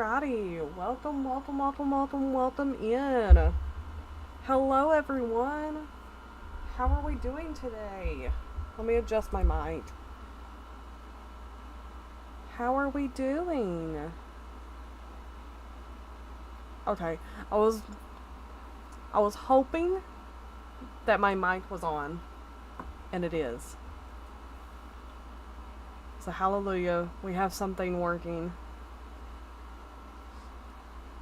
Alrighty, welcome in. Hello everyone. How are we doing today? Let me adjust my mic. How are we doing? Okay, I was hoping that my mic was on, and it is. So hallelujah, we have something working.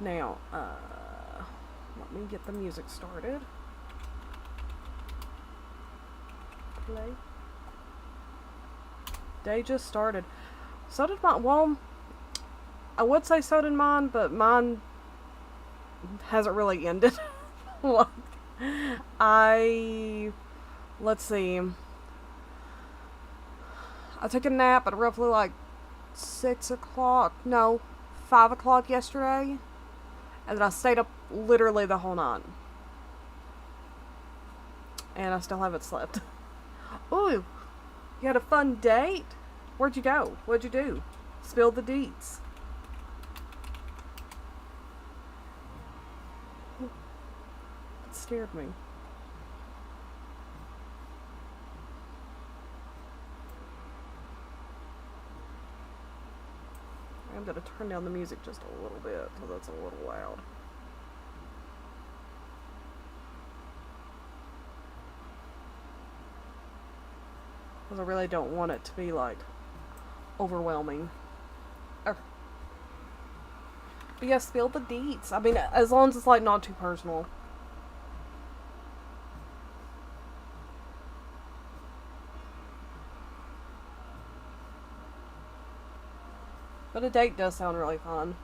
Now, let me get the music started. Play. Day just started. So did mine. Well, I would say so did mine, but mine hasn't really ended. Let's see. I took a nap at roughly like 6 o'clock. No, 5 o'clock yesterday. And then I stayed up literally the whole night. And I still haven't slept. Ooh, you had a fun date? Where'd you go? What'd you do? Spill the deets. It scared me. I'm gonna turn down the music just a little bit because it's a little loud. Because I really don't want it to be like overwhelming. But yeah, spill the deets. I mean, as long as it's like not too personal. But a date does sound really fun.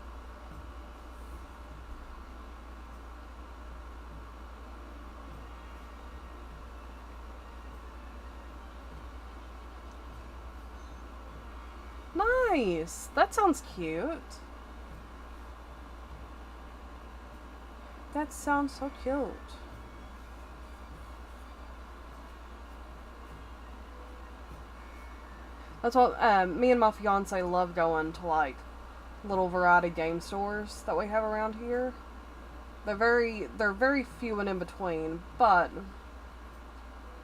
Nice! That sounds cute. That sounds so cute. That's what me and my fiance love going to, like little variety game stores that we have around here. They're very few and in between, but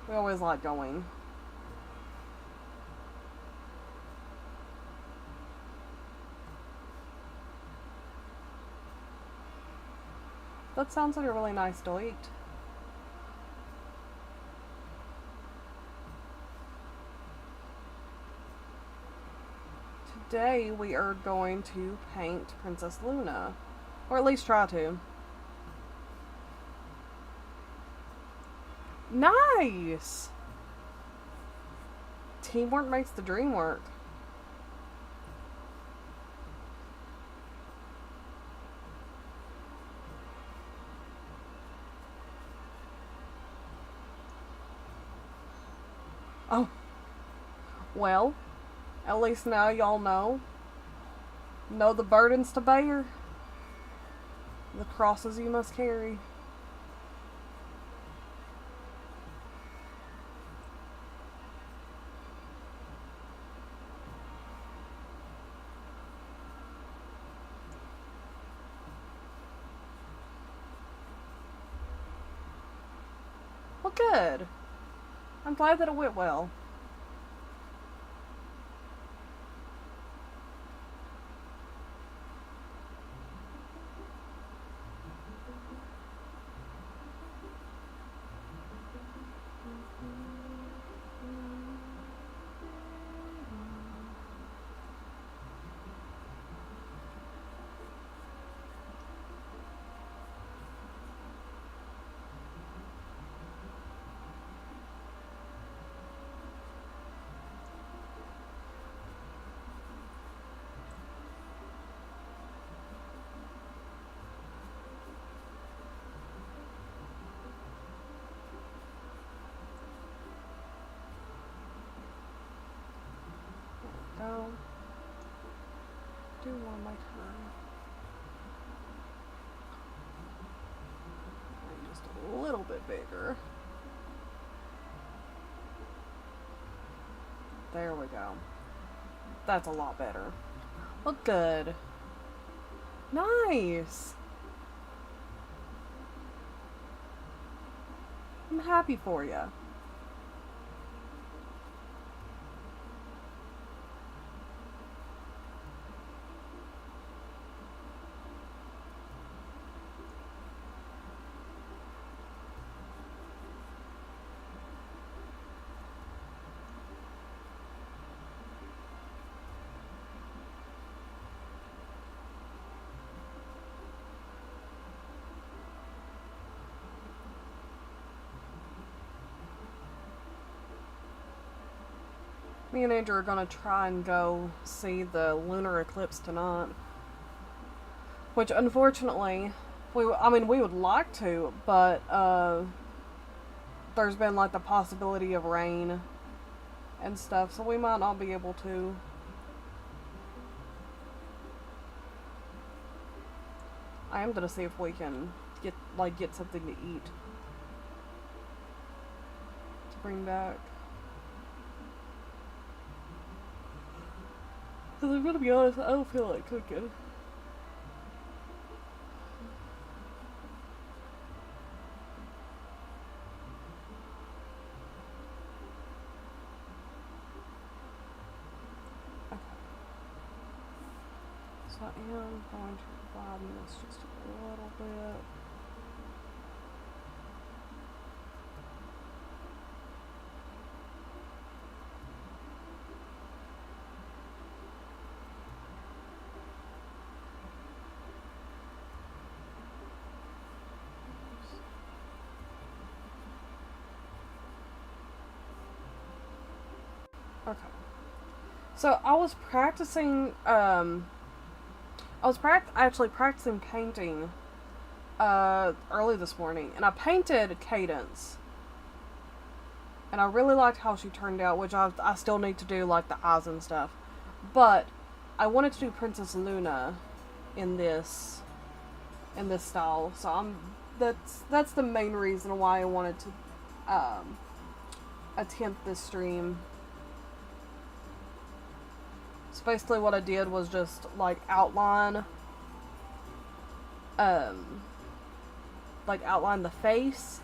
we always like going. That sounds like a really nice date. Today we are going to paint Princess Luna. Or at least try to. Nice! Teamwork makes the dream work. Oh. Well, at least now y'all know. Know the burdens to bear. The crosses you must carry. Well, good. I'm glad that it went well. Go. Do one my turn. And just a little bit bigger. There we go. That's a lot better. Well, good. Nice. I'm happy for you. Me and Andrew are gonna try and go see the lunar eclipse tonight. Which, unfortunately, we would like to, but there's been like the possibility of rain and stuff, so we might not be able to. I am gonna see if we can get something to eat to bring back. Because I'm gonna be honest, I don't feel like cooking. Okay. So I am going to widen this just a little bit. Okay. So I was practicing. Actually practicing painting early this morning, and I painted Cadence, and I really liked how she turned out. Which I still need to do like the eyes and stuff, but I wanted to do Princess Luna in this style. So that's the main reason why I wanted to attempt this stream. So basically what I did was just like outline the face,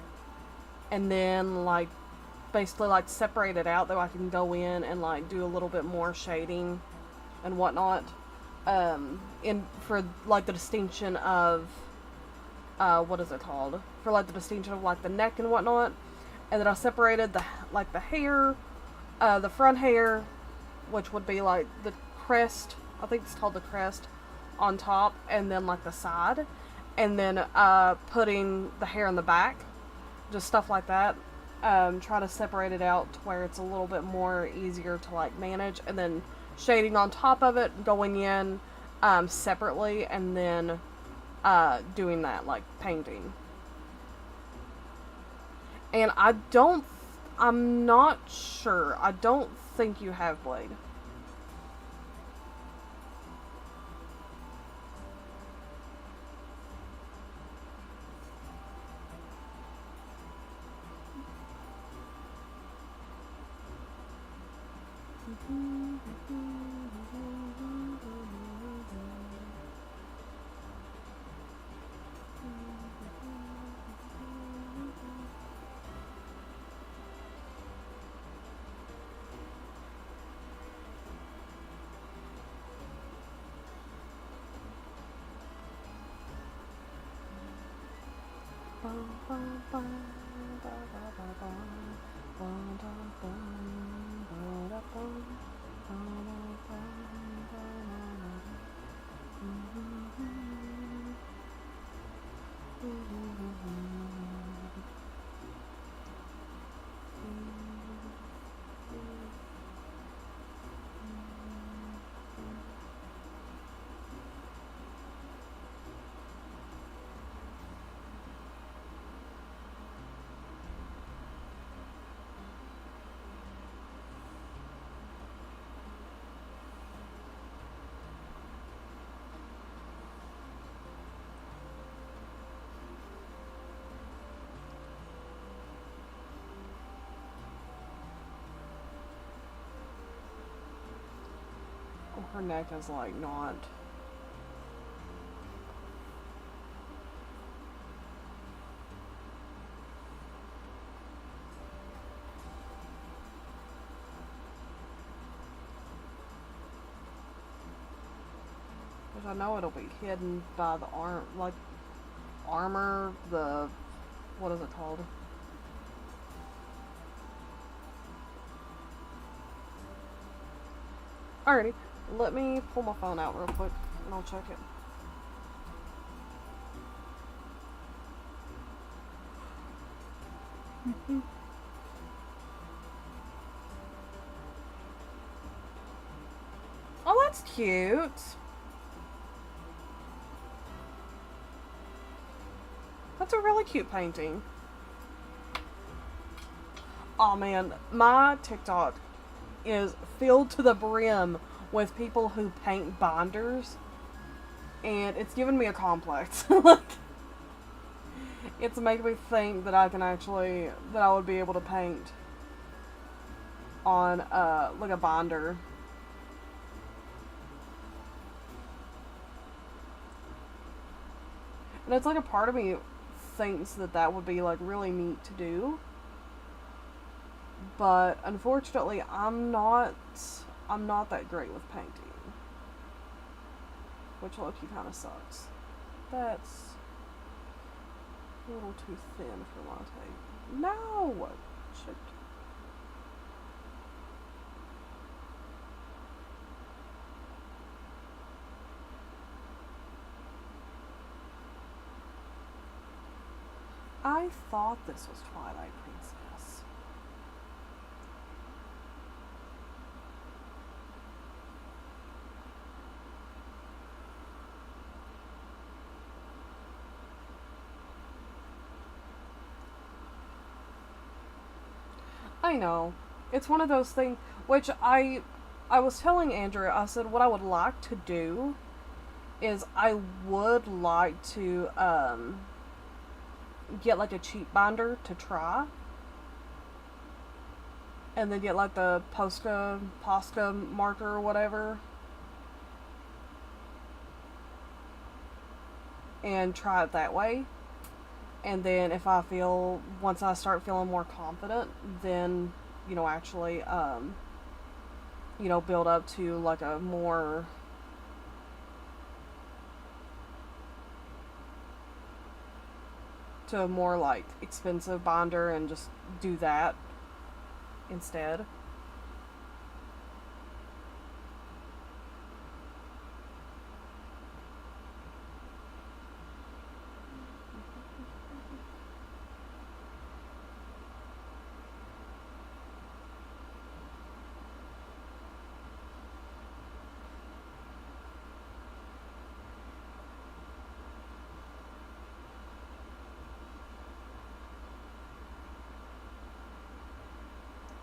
and then like basically like separate it out, though I can go in and like do a little bit more shading and whatnot for like the distinction of what is it called, for like the distinction of like the neck and whatnot. And then I separated the hair, the front hair, which would be like the crest, I think it's called the crest, on top, and then like the side, and then putting the hair in the back, just stuff like that. Try to separate it out to where it's a little bit more easier to like manage, and then shading on top of it, going in separately, and then doing that like painting. And I'm not sure. I don't think you have blade. Her neck is like not. I know it'll be hidden by the armor, what is it called? Alrighty, let me pull my phone out real quick and I'll check it. Oh, that's cute. That's a really cute painting. Oh man, my TikTok is filled to the brim with people who paint binders, and it's given me a complex. Like, it's making me think that I would be able to paint on, like a binder. And it's like a part of me thinks that would be like really neat to do. But unfortunately, I'm not that great with painting. Which low-key kind of sucks. That's a little too thin for my tape. No! Shit. I thought this was Twilight Princess. I know. It's one of those things, which I was telling Andrew, I said what I would like to do is I would like to, get like a cheap binder to try. And then get like the Posca marker or whatever. And try it that way. And then if once I start feeling more confident, then, actually, build up to like a more like expensive binder and just do that instead.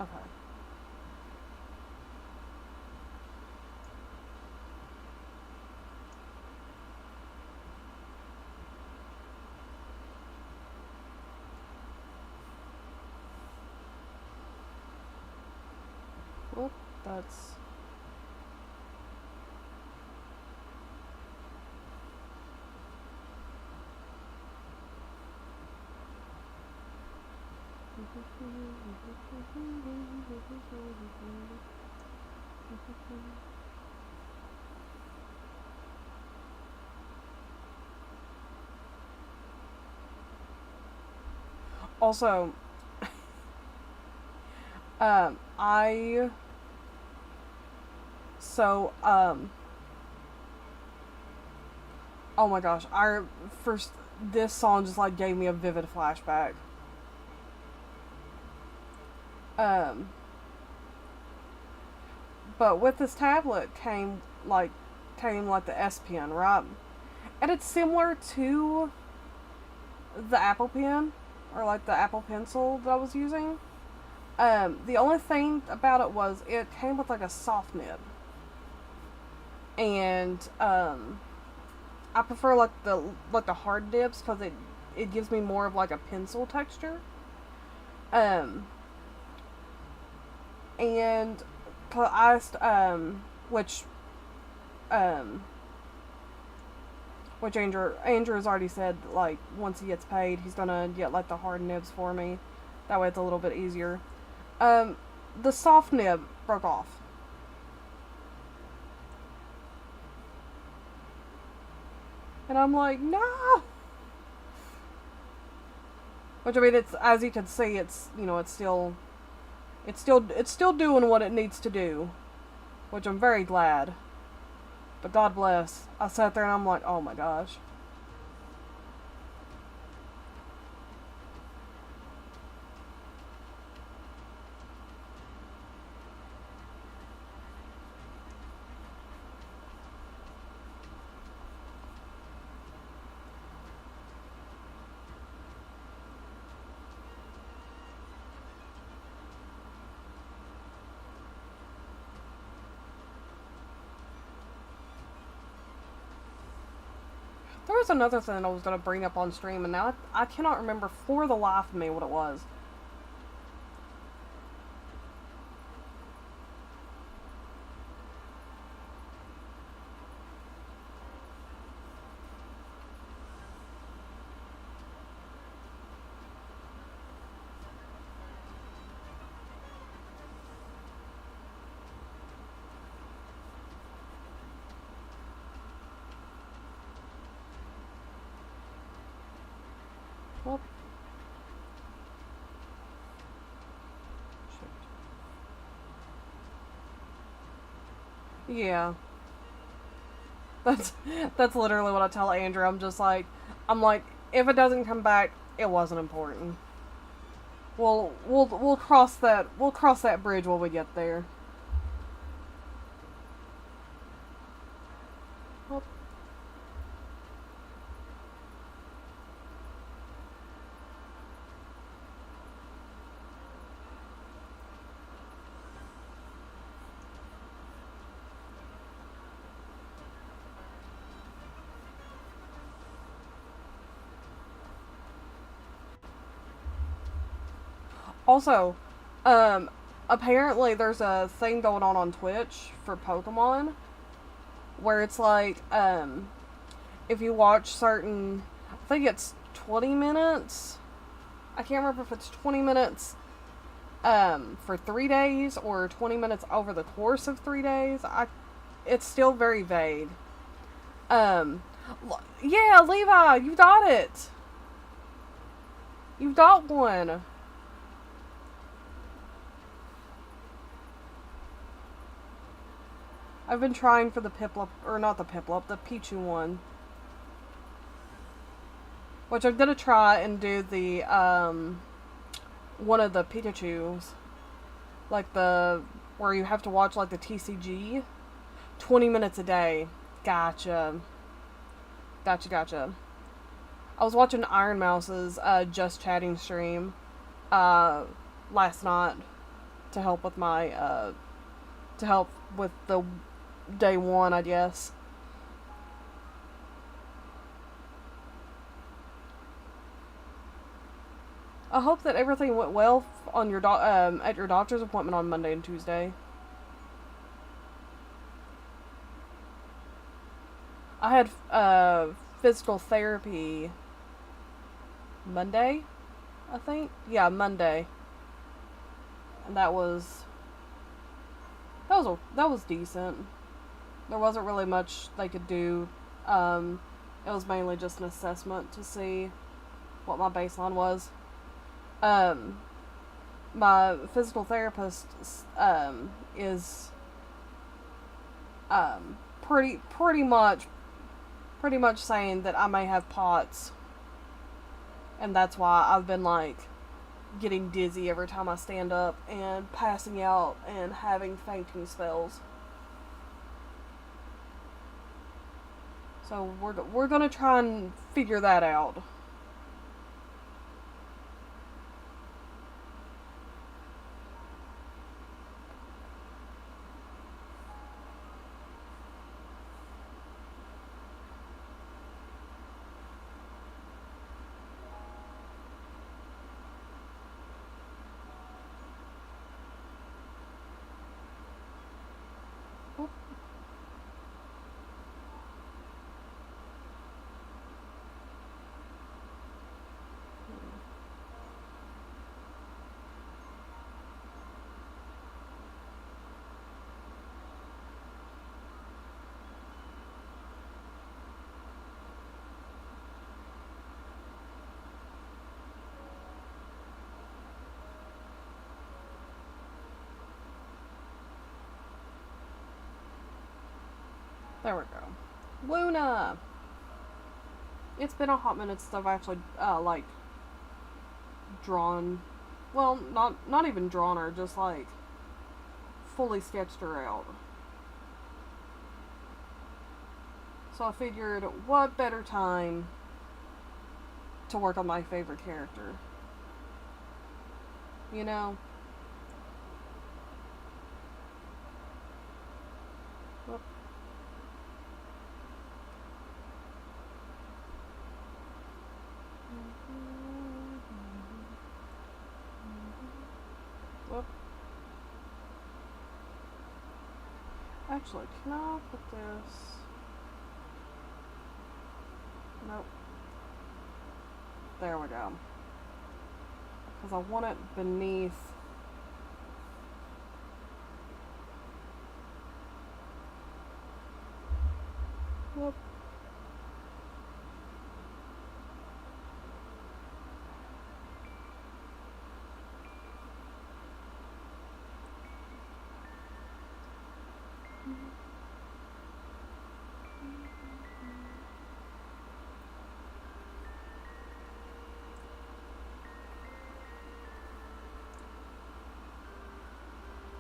Okay. Well, that's... Also, oh my gosh, this song just like gave me a vivid flashback. But with this tablet came like the S Pen, right? And it's similar to the Apple Pen, or like the Apple Pencil that I was using. The only thing about it was it came with like a soft nib. And, I prefer like the hard nibs because it gives me more of like a pencil texture. And I asked, which Andrew has already said, like, once he gets paid, he's gonna get like the hard nibs for me. That way it's a little bit easier. The soft nib broke off. And I'm like, no! Which, I mean, it's, as you can see, it's, you know, it's still doing what it needs to do. Which I'm very glad. But God bless. I sat there and I'm like, oh my gosh. There was another thing I was going to bring up on stream, and now I cannot remember for the life of me what it was. Well, shoot. Yeah. That's literally what I tell Andrew. I'm like, if it doesn't come back, it wasn't important. We'll cross that bridge when we get there. Well, also, apparently there's a thing going on Twitch for Pokemon where it's like, if you watch certain, I think it's 20 minutes. I can't remember if it's 20 minutes for 3 days or 20 minutes over the course of 3 days. It's still very vague. Yeah, Levi, you got it. You got one. I've been trying for the Piplup, or not the Piplup, the Pichu one. Which I'm gonna try and do the, one of the Pikachus. Like where you have to watch, like, the TCG. 20 minutes a day. Gotcha. Gotcha. I was watching Iron Mouse's, Just Chatting stream, last night to help with my, the day one, I guess. I hope that everything went well on your at your doctor's appointment on Monday and Tuesday. I had physical therapy Monday, I think. Yeah, Monday. And that was decent. There wasn't really much they could do. It was mainly just an assessment to see what my baseline was. My physical therapist is pretty much saying that I may have POTS, and that's why I've been like getting dizzy every time I stand up and passing out and having fainting spells. So we're gonna try and figure that out. There we go. Luna! It's been a hot minute since I've actually, like, drawn, well, not even drawn her, just, like, fully sketched her out. So I figured, what better time to work on my favorite character? You know? Whoop. Whoop. Actually, can I put this? Nope. There we go. Because I want it beneath. Whoop.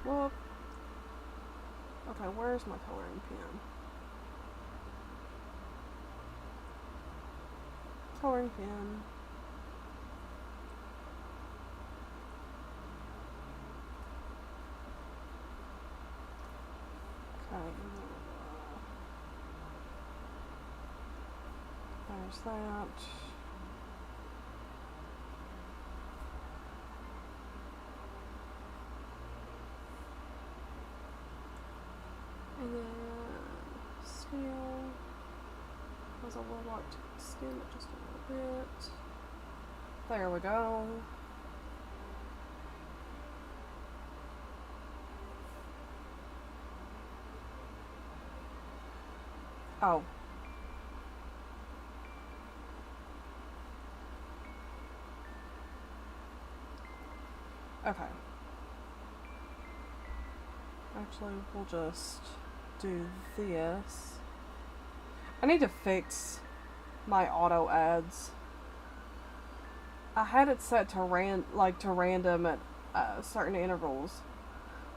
Whoop. Okay, where's my coloring pen? Coloring pen. Okay. There's that. And then scale, because I would like to skim it just a little bit. There we go. Oh. Okay. Actually, we'll just do this. I need to fix my auto ads. I had it set to random at certain intervals,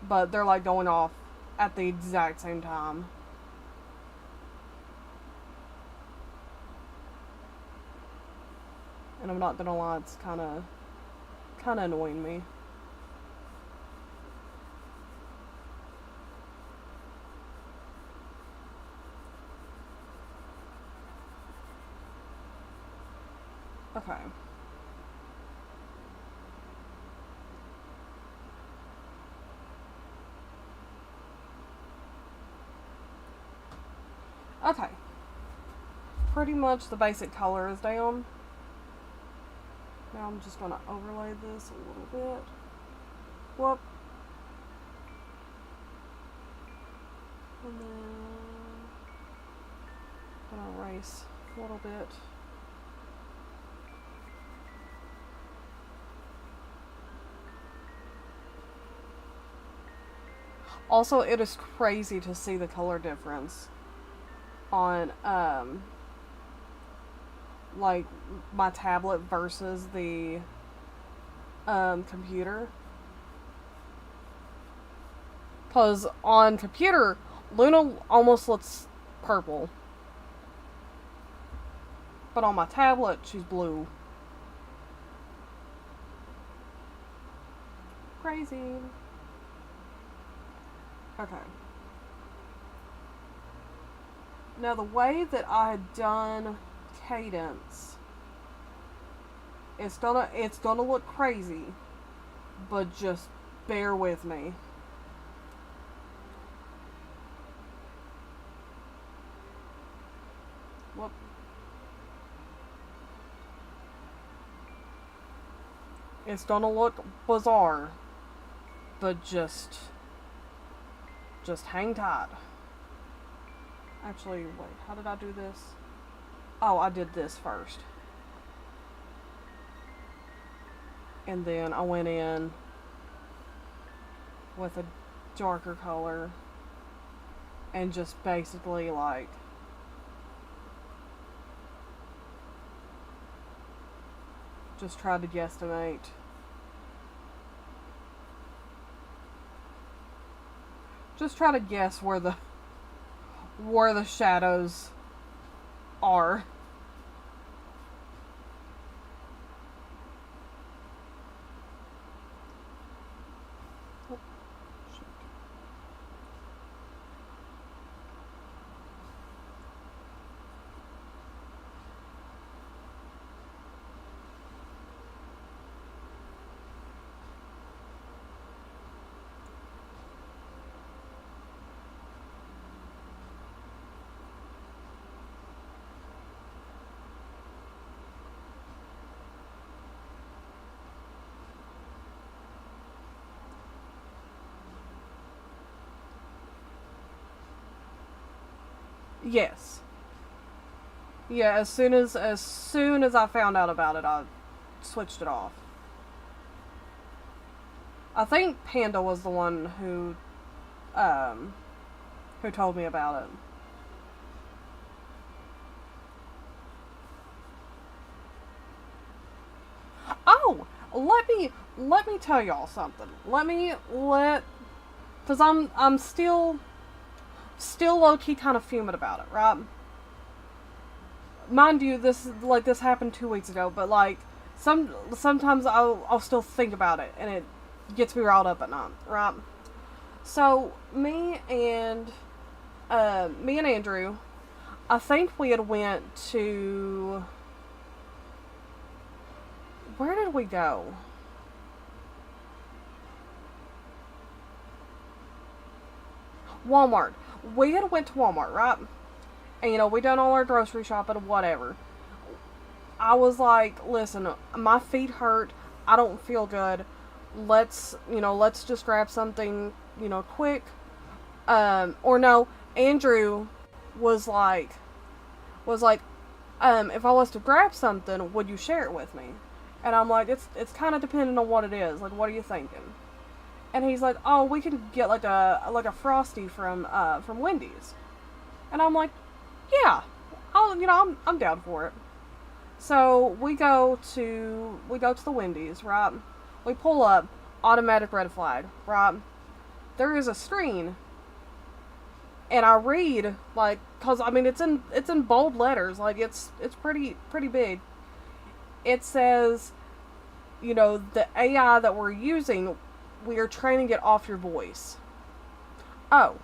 but they're like going off at the exact same time. And I'm not gonna lie, it's kind of annoying me. Okay. Okay. Pretty much the basic color is down. Now I'm just going to overlay this a little bit. Whoop. And then I'm going to erase a little bit. Also, it is crazy to see the color difference on like my tablet versus the computer. Cause on computer, Luna almost looks purple, but on my tablet, she's blue. Crazy. Okay. Now the way that I had done Cadence, it's gonna look crazy, but just bear with me. Whoop. It's gonna look bizarre, but just hang tight. Actually, wait, how did I do this? Oh, I did this first. And then I went in with a darker color. and just basically like just try to guesstimate. Just try to guess where the shadows are. Yes. Yeah, as soon as I found out about it, I switched it off. I think Panda was the one who told me about it. Oh, let me tell y'all something. Cause I'm still low key kind of fuming about it, right? Mind you, this happened 2 weeks ago, but like sometimes I'll still think about it, and it gets me riled up at night, right? So me and Andrew, I think we had went to, where did we go? Walmart. We had went to Walmart, right? And we done all our grocery shopping and whatever. I was like, listen, my feet hurt. I don't feel good. Let's just grab something, quick. Or no, Andrew was like, if I was to grab something, would you share it with me? And I'm like, it's kind of dependent on what it is. Like, what are you thinking? And he's like, oh, we could get like a frosty from Wendy's. And I'm like, yeah, I'm down for it. So we go to the Wendy's, right? We pull up, automatic red flag, right? There is a screen, and I read, like, cause I mean it's in bold letters, like it's pretty big. It says, the AI that we're using, we are training it off your voice. Oh,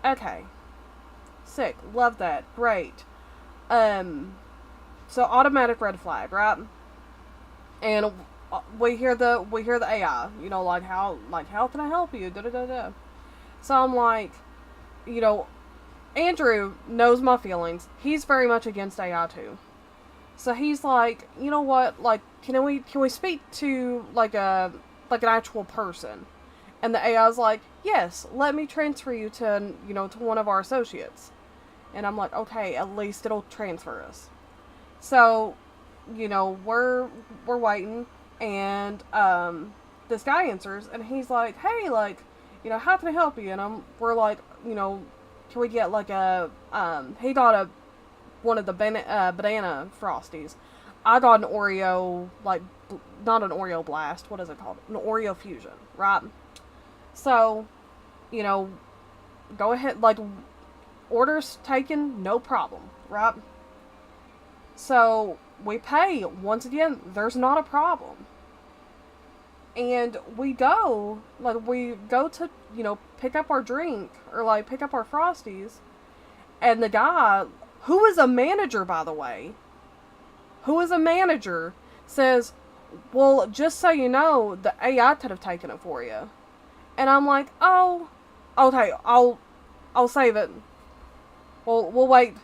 okay, sick, love that, great. Um, so automatic red flag, right? And we hear the AI, like how can I help you? Da da da da. So I'm like, you know, Andrew knows my feelings. He's very much against AI too. So he's like, you know what? Like, can we speak to like an actual person? And the AI's like, yes, let me transfer you to one of our associates. And I'm like, okay, at least it'll transfer us. So, we're waiting, and this guy answers, and he's like, hey, like, how can I help you? And we're like, can we get like he got one of the banana frosties. I got an Oreo, like, not an Oreo blast. What is it called? An Oreo fusion, right? So, you know, go ahead, like, orders taken, no problem, right? So we pay. Once again, there's not a problem. And we go to, pick up our drink, or like pick up our frosties, and the guy, who is a manager, by the way, who is a manager, says, well, just so you know, the AI could have taken it for you. And I'm like, oh, okay, I'll save it. We'll wait.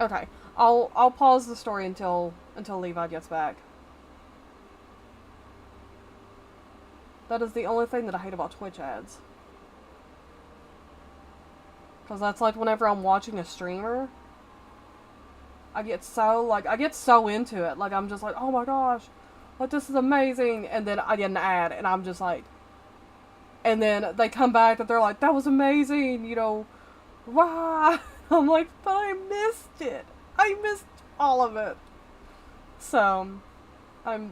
Okay, I'll pause the story until Levi gets back. That is the only thing that I hate about Twitch ads. Because that's like whenever I'm watching a streamer I get so into it. Like, I'm just like, oh my gosh, like, this is amazing. And then I get an ad, and I'm just like, and then they come back and they're like, that was amazing, you know, wow. I'm like, but I missed it. I missed all of it. So, I'm,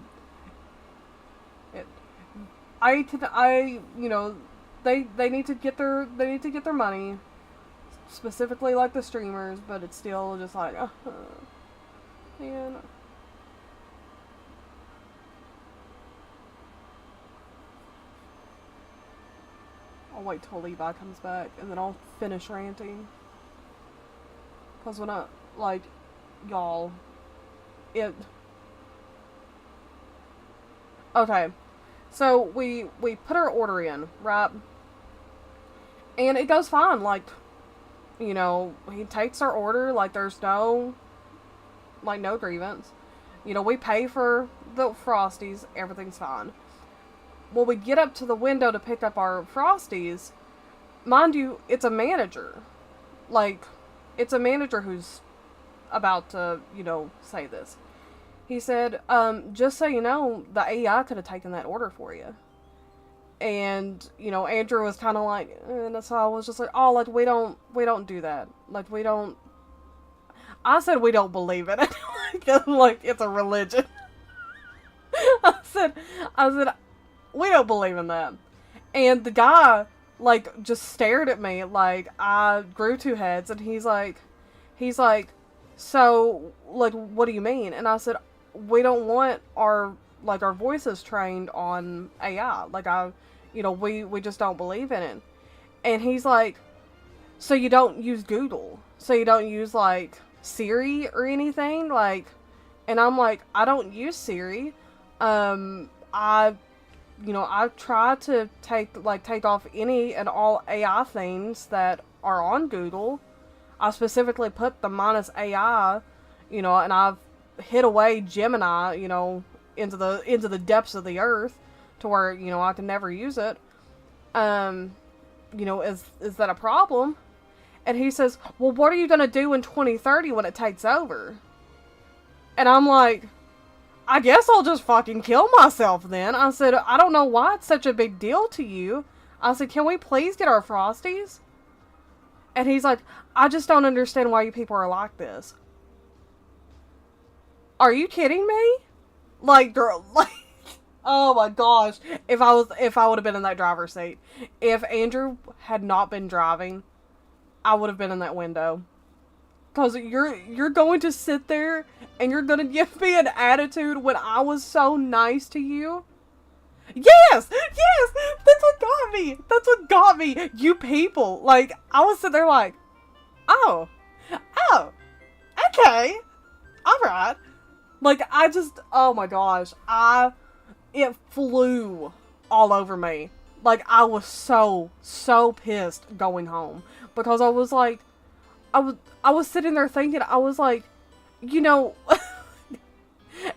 it, you know, they need to get their money, specifically like the streamers, but it's still just like, man. I'll wait till Levi comes back, and then I'll finish ranting. Cause when I, like, y'all, it, okay, so we put our order in, right? And it goes fine, like, you know, he takes our order, like, there's no, like, no grievance. You know, we pay for the Frosties, everything's fine. When we get up to the window to pick up our Frosties, mind you, it's a manager. Like, it's a manager who's about to, you know, say this. He said, just so you know, the AI could have taken that order for you. And, you know, Andrew was kind of like, and so I was just like, oh, like, we don't do that. Like, we don't, I said we don't believe in it. Like, it's a religion. I said, we don't believe in that. And the guy, like, just stared at me like I grew two heads, and he's like, so, like, what do you mean? And I said, we don't want our voices trained on AI. Like, you know, we just don't believe in it. And he's like, so you don't use Google? So you don't use, like, Siri or anything? Like, and I'm like, I don't use Siri. You know, I've tried to take off any and all AI things that are on Google. I specifically put the -AI, you know, and I've hid away Gemini, you know, into the depths of the earth to where, you know, I can never use it. You know, is that a problem? And he says, well, what are you gonna do in 2030 when it takes over? And I'm like, I guess I'll just fucking kill myself then. I said, I don't know why it's such a big deal to you. I said, can we please get our Frosties? And he's like, I just don't understand why you people are like this. Are you kidding me? Like, girl, like, oh my gosh. If I would have been in that driver's seat. If Andrew had not been driving, I would have been in that window. Because you're going to sit there and you're going to give me an attitude when I was so nice to you? Yes! Yes! That's what got me! That's what got me! You people! Like, I was sitting there like, oh, okay, alright. Like, I just, oh my gosh, it flew all over me. Like, I was so pissed going home. Because I was like, I was sitting there thinking, I was like, you know,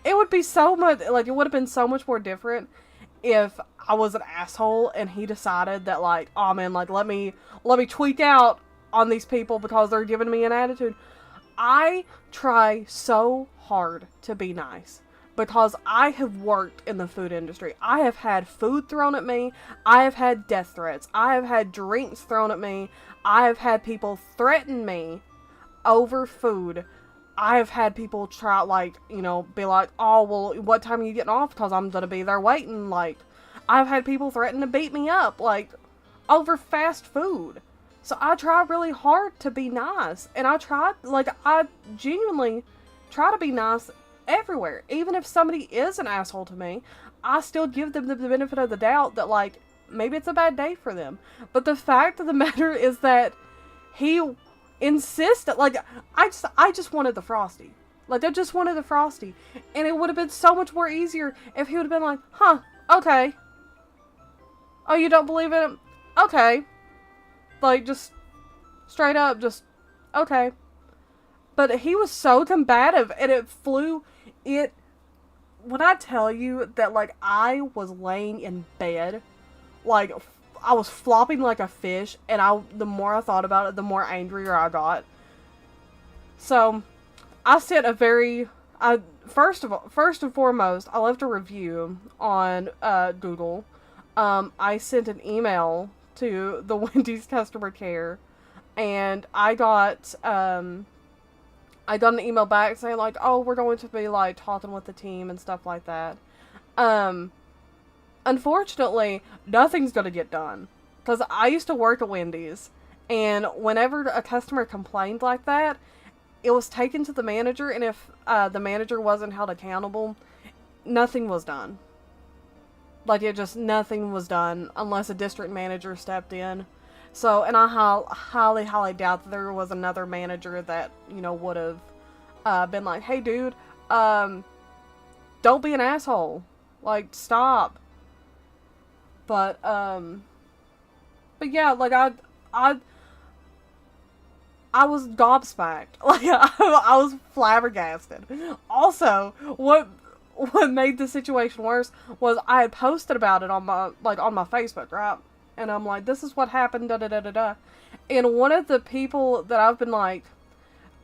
it would be so much, like, it would have been so much more different if I was an asshole and he decided that, like, oh man, like, let me tweak out on these people because they're giving me an attitude. I try so hard to be nice because I have worked in the food industry. I have had food thrown at me. I have had death threats. I have had drinks thrown at me. I have had people threaten me over food. I have had people try, like, you know, be like, oh, well, what time are you getting off? Because I'm going to be there waiting. Like, I've had people threaten to beat me up, like, over fast food. So I try really hard to be nice. And I genuinely try to be nice everywhere. Even if somebody is an asshole to me, I still give them the benefit of the doubt that, like, maybe it's a bad day for them. But the fact of the matter is that he insisted, like, I just wanted the Frosty. Like, I just wanted the Frosty. And it would have been so much more easier if he would have been like, huh, okay. Oh, you don't believe in it? Okay. Like, just straight up, just, okay. But he was so combative, and when I tell you that, like, I was laying in bed, like, I was flopping like a fish, and the more I thought about it, the more angrier I got. So, I sent a very, first and foremost, I left a review on Google. I sent an email to the Wendy's customer care, and I got an email back saying like, oh, we're going to be like talking with the team and stuff like that. Unfortunately, nothing's gonna get done. Because I used to work at Wendy's, and whenever a customer complained like that, it was taken to the manager, and if the manager wasn't held accountable, nothing was done. Like, nothing was done unless a district manager stepped in. So, and I highly, highly doubt that there was another manager that, would have been like, hey, dude, don't be an asshole. Like, stop. But yeah, like, I was gobsmacked. Like, I was flabbergasted. Also, what made the situation worse was I had posted about it on my Facebook, right? And I'm like, this is what happened, da da da da da. And one of the people that I've been like,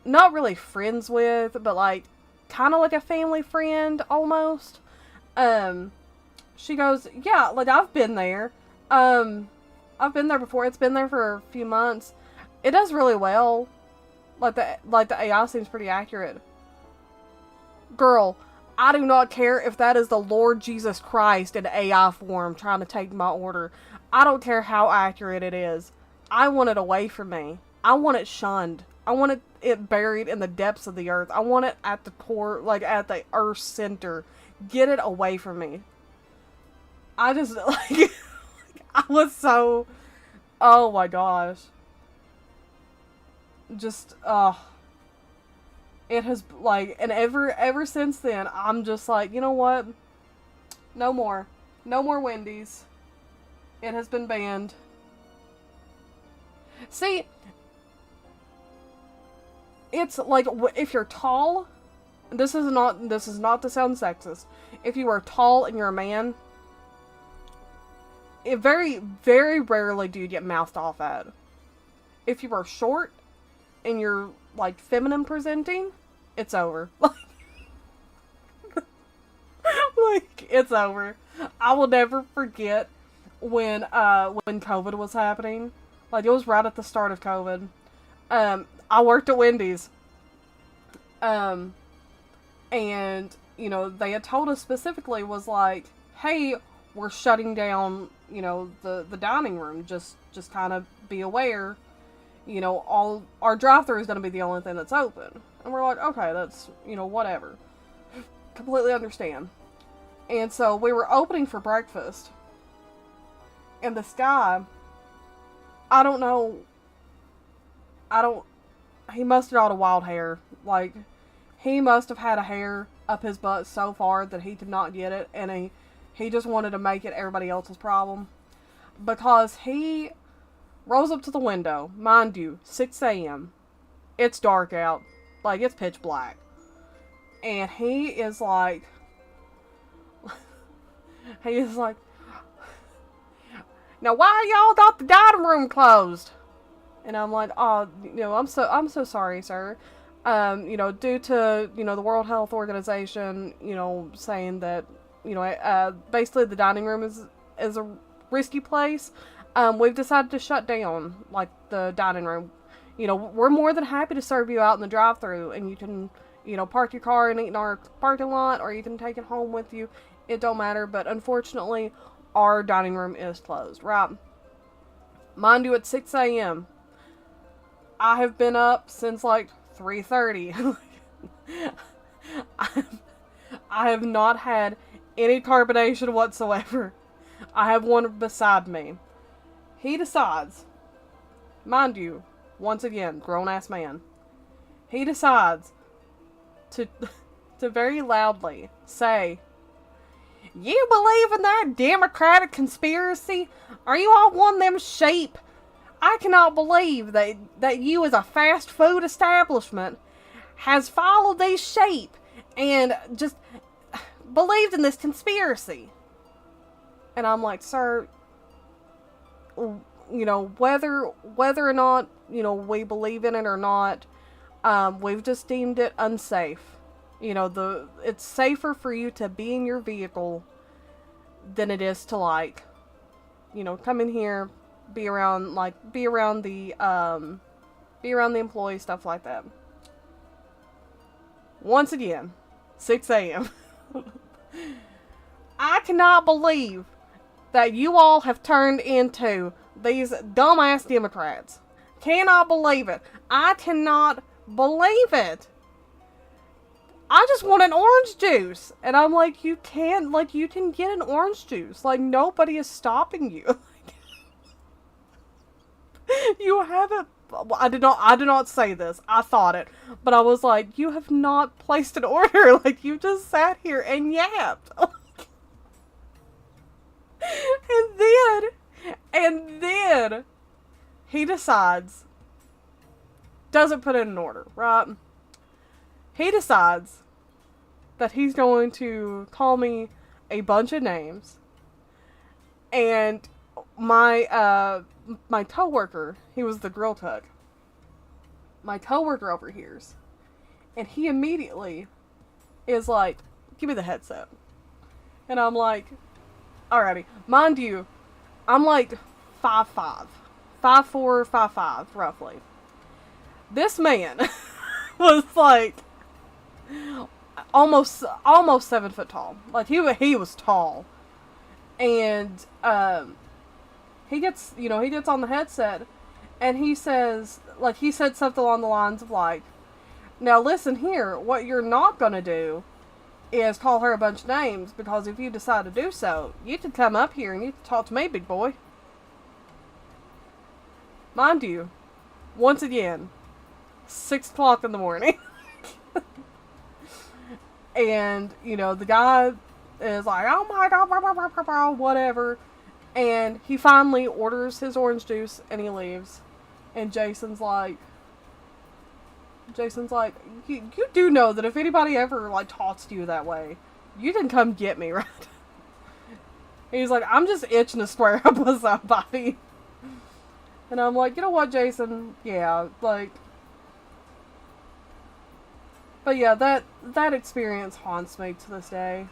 not really friends with, but like, kind of like a family friend almost. She goes, yeah, like I've been there. I've been there before. It's been there for a few months. It does really well. Like the AI seems pretty accurate. Girl, I do not care if that is the Lord Jesus Christ in AI form trying to take my order. I don't care how accurate it is. I want it away from me. I want it shunned. I want it buried in the depths of the earth. I want it at the core, like at the earth's center. Get it away from me. I just, like, I was so, oh my gosh. Just, it has, like, and ever since then, I'm just like, you know what? No more. No more Wendy's. It has been banned. See, it's like, if you're tall, this is not to sound sexist. If you are tall and you're a man, it very, very rarely do you get mouthed off at. If you are short and you're, like, feminine presenting, it's over. Like, it's over. I will never forget when COVID was happening. Like, it was right at the start of COVID. I worked at Wendy's. And, they had told us specifically was like, hey, we're shutting down, the dining room. Just kind of be aware. All our drive-thru is going to be the only thing that's open. And we're like, okay, that's, whatever. Completely understand. And so we were opening for breakfast. And this guy, I don't know, he must have got a wild hair. Like, he must have had a hair up his butt so far that he could not get it. And he just wanted to make it everybody else's problem. Because he rolls up to the window. Mind you, 6 a.m. It's dark out. Like, it's pitch black. And he is like, now why y'all got the dining room closed? And I'm like, oh, I'm so sorry, sir. Due to, the World Health Organization, saying that, basically the dining room is a risky place. We've decided to shut down, like, the dining room. We're more than happy to serve you out in the drive-thru, and you can, park your car and eat in our parking lot, or you can take it home with you. It don't matter, but unfortunately, our dining room is closed, right? Mind you, at 6 a.m. I have been up since, like, 3:30. I have not had any carbonation whatsoever. I have one beside me. He decides, mind you, once again, grown-ass man, he decides to very loudly say, you believe in that Democratic conspiracy? Are you all one of them sheep? I cannot believe that you as a fast food establishment has followed these sheep and just believed in this conspiracy. And I'm like, sir, whether or not, we believe in it or not, We've just deemed it unsafe. It's safer for you to be in your vehicle than it is to come in here, be around the employees, stuff like that. Once again, 6 a.m. I cannot believe that you all have turned into these dumbass Democrats. Cannot believe it. I cannot believe it. I just want an orange juice. And I'm like, you can get an orange juice. Like, nobody is stopping you. You haven't. I did not say this. I thought it. But I was like, you have not placed an order. Like, you just sat here and yapped. And then he decides, doesn't put in an order, right? He decides that he's going to call me a bunch of names. And my coworker, he was the grill cook. My coworker overhears. And he immediately is like, give me the headset. And I'm like, alrighty. Mind you, I'm like 5'5", 5'4", 5'5", roughly. This man was like almost 7 foot tall. Like he was tall, and he gets on the headset, and he said something along the lines of like, now listen here, what you're not gonna do is call her a bunch of names, because if you decide to do so, you can come up here and you can talk to me, big boy. Mind you, once again, 6 o'clock in the morning. And, the guy is like, oh my god, whatever. And he finally orders his orange juice and he leaves. And Jason's like, you do know that if anybody ever, talks to you that way, you can come get me, right? He's like, I'm just itching to square up with somebody. And I'm like, you know what, Jason? Yeah, But yeah, that experience haunts me to this day.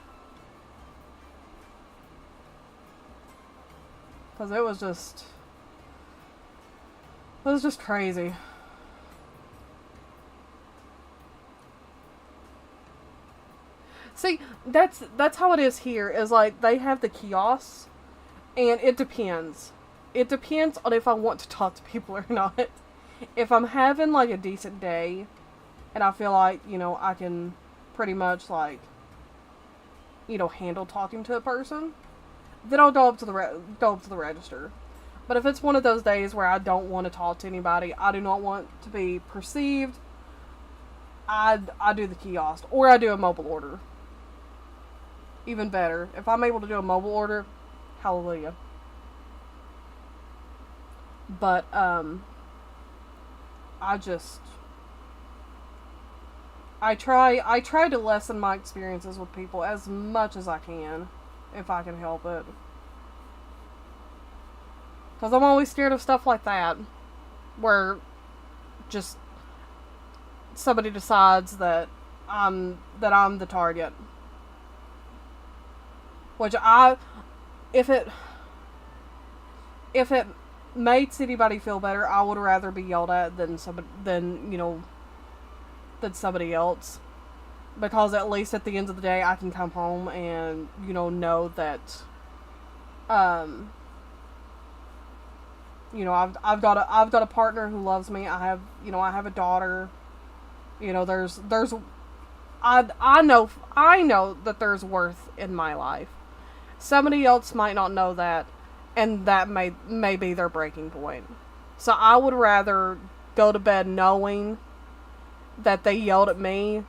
Because it was just crazy. See, that's how it is here, is they have the kiosks, and it depends. It depends on if I want to talk to people or not. If I'm having a decent day, and I feel like, I can pretty much handle talking to a person, then I'll go up to the register. But if it's one of those days where I don't want to talk to anybody, I do not want to be perceived, I do the kiosk, or I do a mobile order. Even better. If I'm able to do a mobile order, hallelujah. But, I try to lessen my experiences with people as much as I can, if I can help it. Because I'm always scared of stuff like that, where just somebody decides that I'm the target. Which if it makes anybody feel better, I would rather be yelled at than somebody else. Because at least at the end of the day, I can come home and, know that, I've got a partner who loves me. I have a daughter. I know that there's worth in my life. Somebody else might not know that, and that may be their breaking point. So I would rather go to bed knowing that they yelled at me,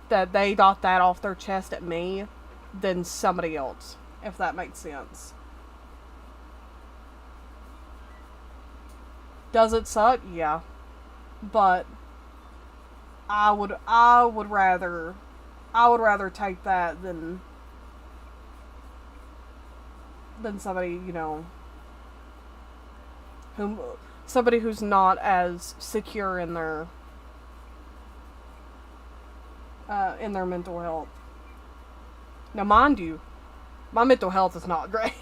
that they got that off their chest at me, than somebody else, if that makes sense. Does it suck? Yeah. But I would rather take that than somebody, somebody who's not as secure in their in their mental health. Now, mind you, my mental health is not great.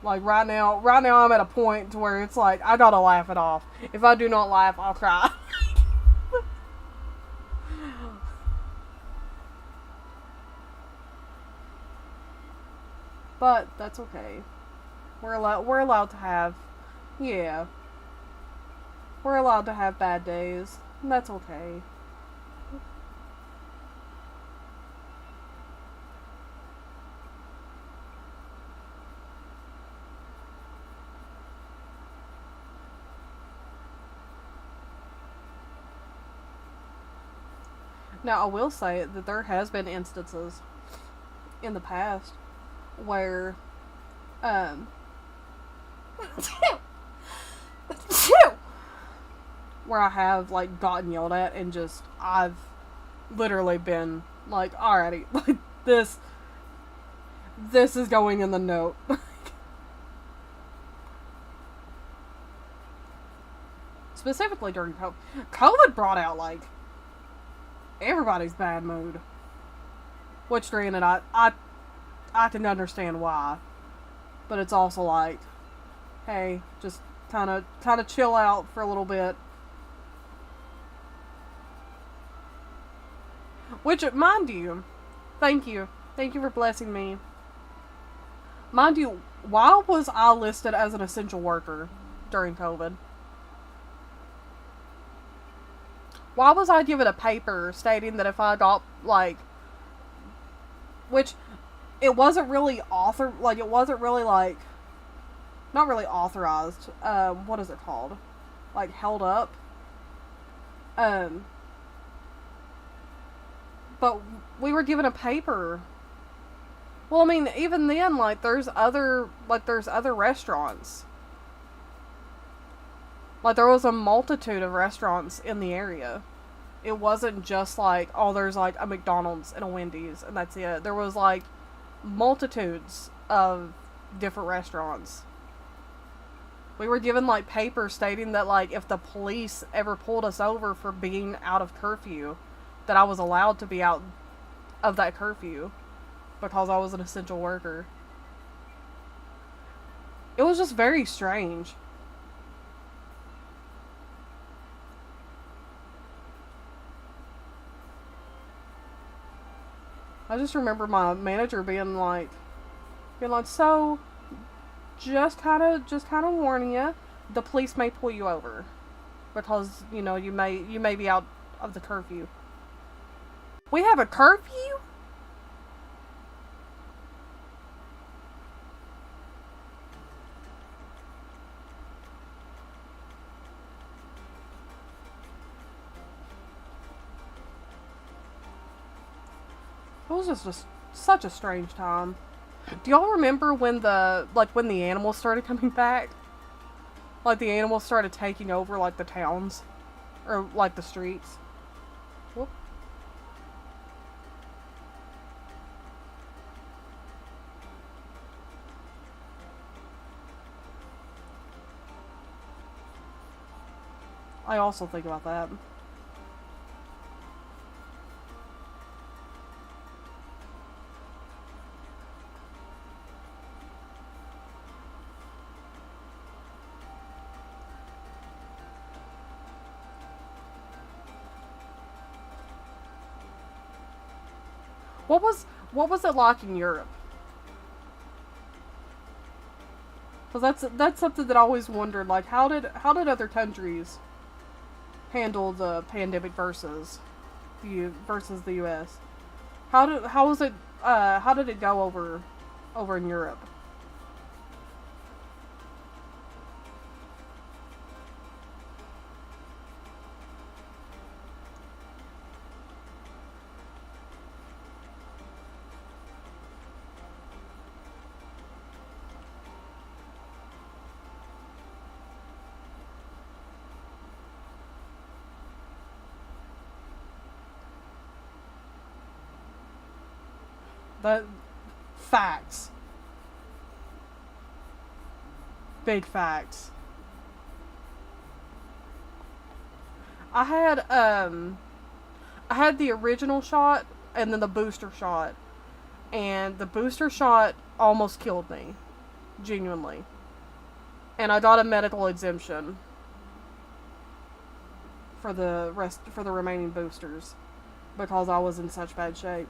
Like right now I'm at a point to where it's like I gotta laugh it off. If I do not laugh, I'll cry. But that's okay. We're allowed to have, yeah, we're allowed to have bad days. And that's okay. Now, I will say that there has been instances in the past where, um, where I have, like, gotten yelled at and just, I've literally been like, alrighty, like, this is going in the note. Specifically during COVID. COVID brought out, like, everybody's bad mood. Which, granted, I can understand why. But it's also like, hey, just kind of chill out for a little bit. Which, mind you, thank you for blessing me. Mind you, why was I listed as an essential worker during COVID? Why was I given a paper stating that if I got, like, which, it wasn't really not really authorized, what is it called? Like, held up? But we were given a paper. Well, I mean, even then, like, there's other restaurants. Like, there was a multitude of restaurants in the area. It wasn't just like, oh, there's like a McDonald's and a Wendy's and that's it. There was like multitudes of different restaurants. We were given like papers stating that like if the police ever pulled us over for being out of curfew, that I was allowed to be out of that curfew because I was an essential worker. It was just very strange. I just remember my manager being like, so, just kind of warning you, the police may pull you over because you may be out of the curfew. We have a curfew? It was just such a strange time. Do y'all remember when the animals started coming back? Like the animals started taking over like the towns or like the streets. Whoop. I also think about that. What was it like in Europe? Because that's something that I always wondered. Like, how did other countries handle the pandemic versus the U.S.? How did it go over in Europe? The facts. Big facts. I had I had the original shot and then the booster shot. And the booster shot almost killed me. Genuinely. And I got a medical exemption for the remaining boosters because I was in such bad shape.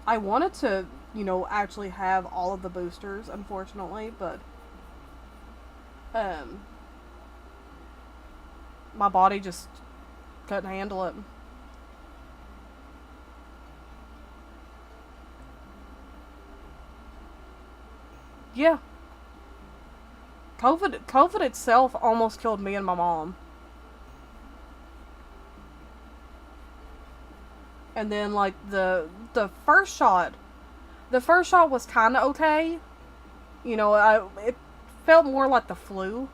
I wanted to, actually have all of the boosters, unfortunately, but um my body just couldn't handle it. Yeah. COVID itself almost killed me and my mom. And then like the first shot was kind of okay. It felt more like the flu.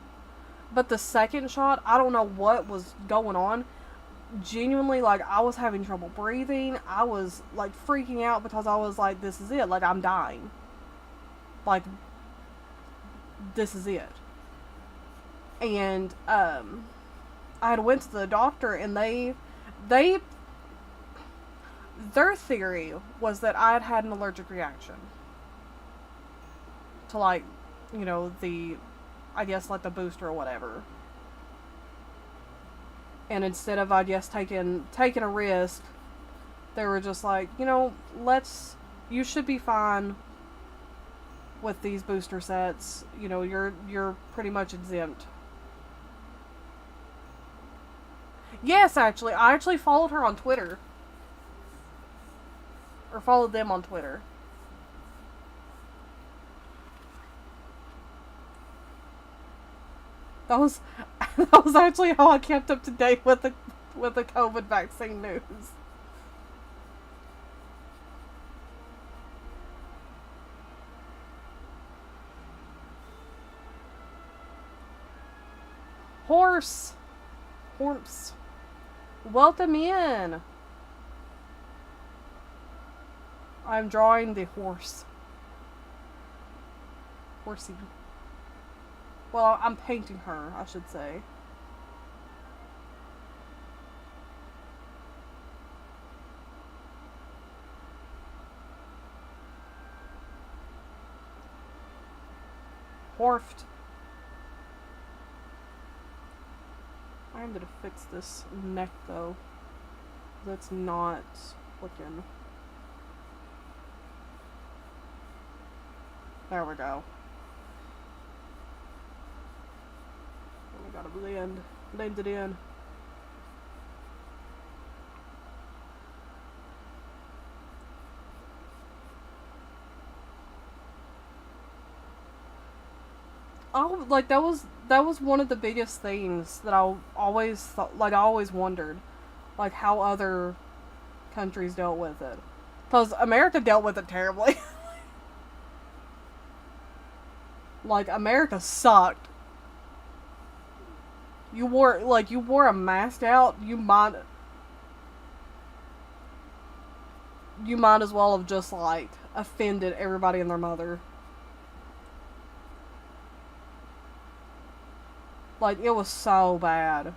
But the second shot, I don't know what was going on. Genuinely, like, I was having trouble breathing. I was, like, freaking out because I was like, this is it. Like, I'm dying. Like, this is it. And, I had went to the doctor and their theory was that I had an allergic reaction to, like, I guess, like, the booster or whatever. And instead of, I guess, taking a risk, they were just like, you should be fine with these booster sets. You're pretty much exempt. Yes, actually. I actually followed her on Twitter. Or followed them on Twitter. That was actually how I kept up to date with the COVID vaccine news. Horse. Welcome in. I'm drawing the horse. Horsey. Well, I'm painting her, I should say. Horfed. I'm gonna fix this neck, though. That's not looking. There we go. We gotta blend it in. Oh, like that was one of the biggest things that I always thought, like I always wondered, like how other countries dealt with it, because America dealt with it terribly. Like America sucked. You wore a mask out, you might as well have just like offended everybody and their mother. Like, it was so bad.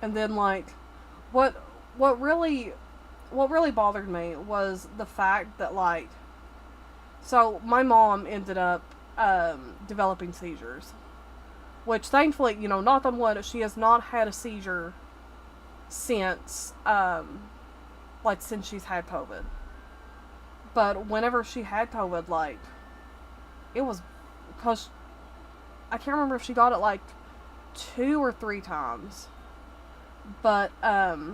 And then like what really bothered me was the fact that like, so my mom ended up developing seizures, which thankfully, knock on wood, she has not had a seizure since since she's had COVID. But whenever she had COVID, like, it was because I can't remember if she got it like 2 or 3 times. But that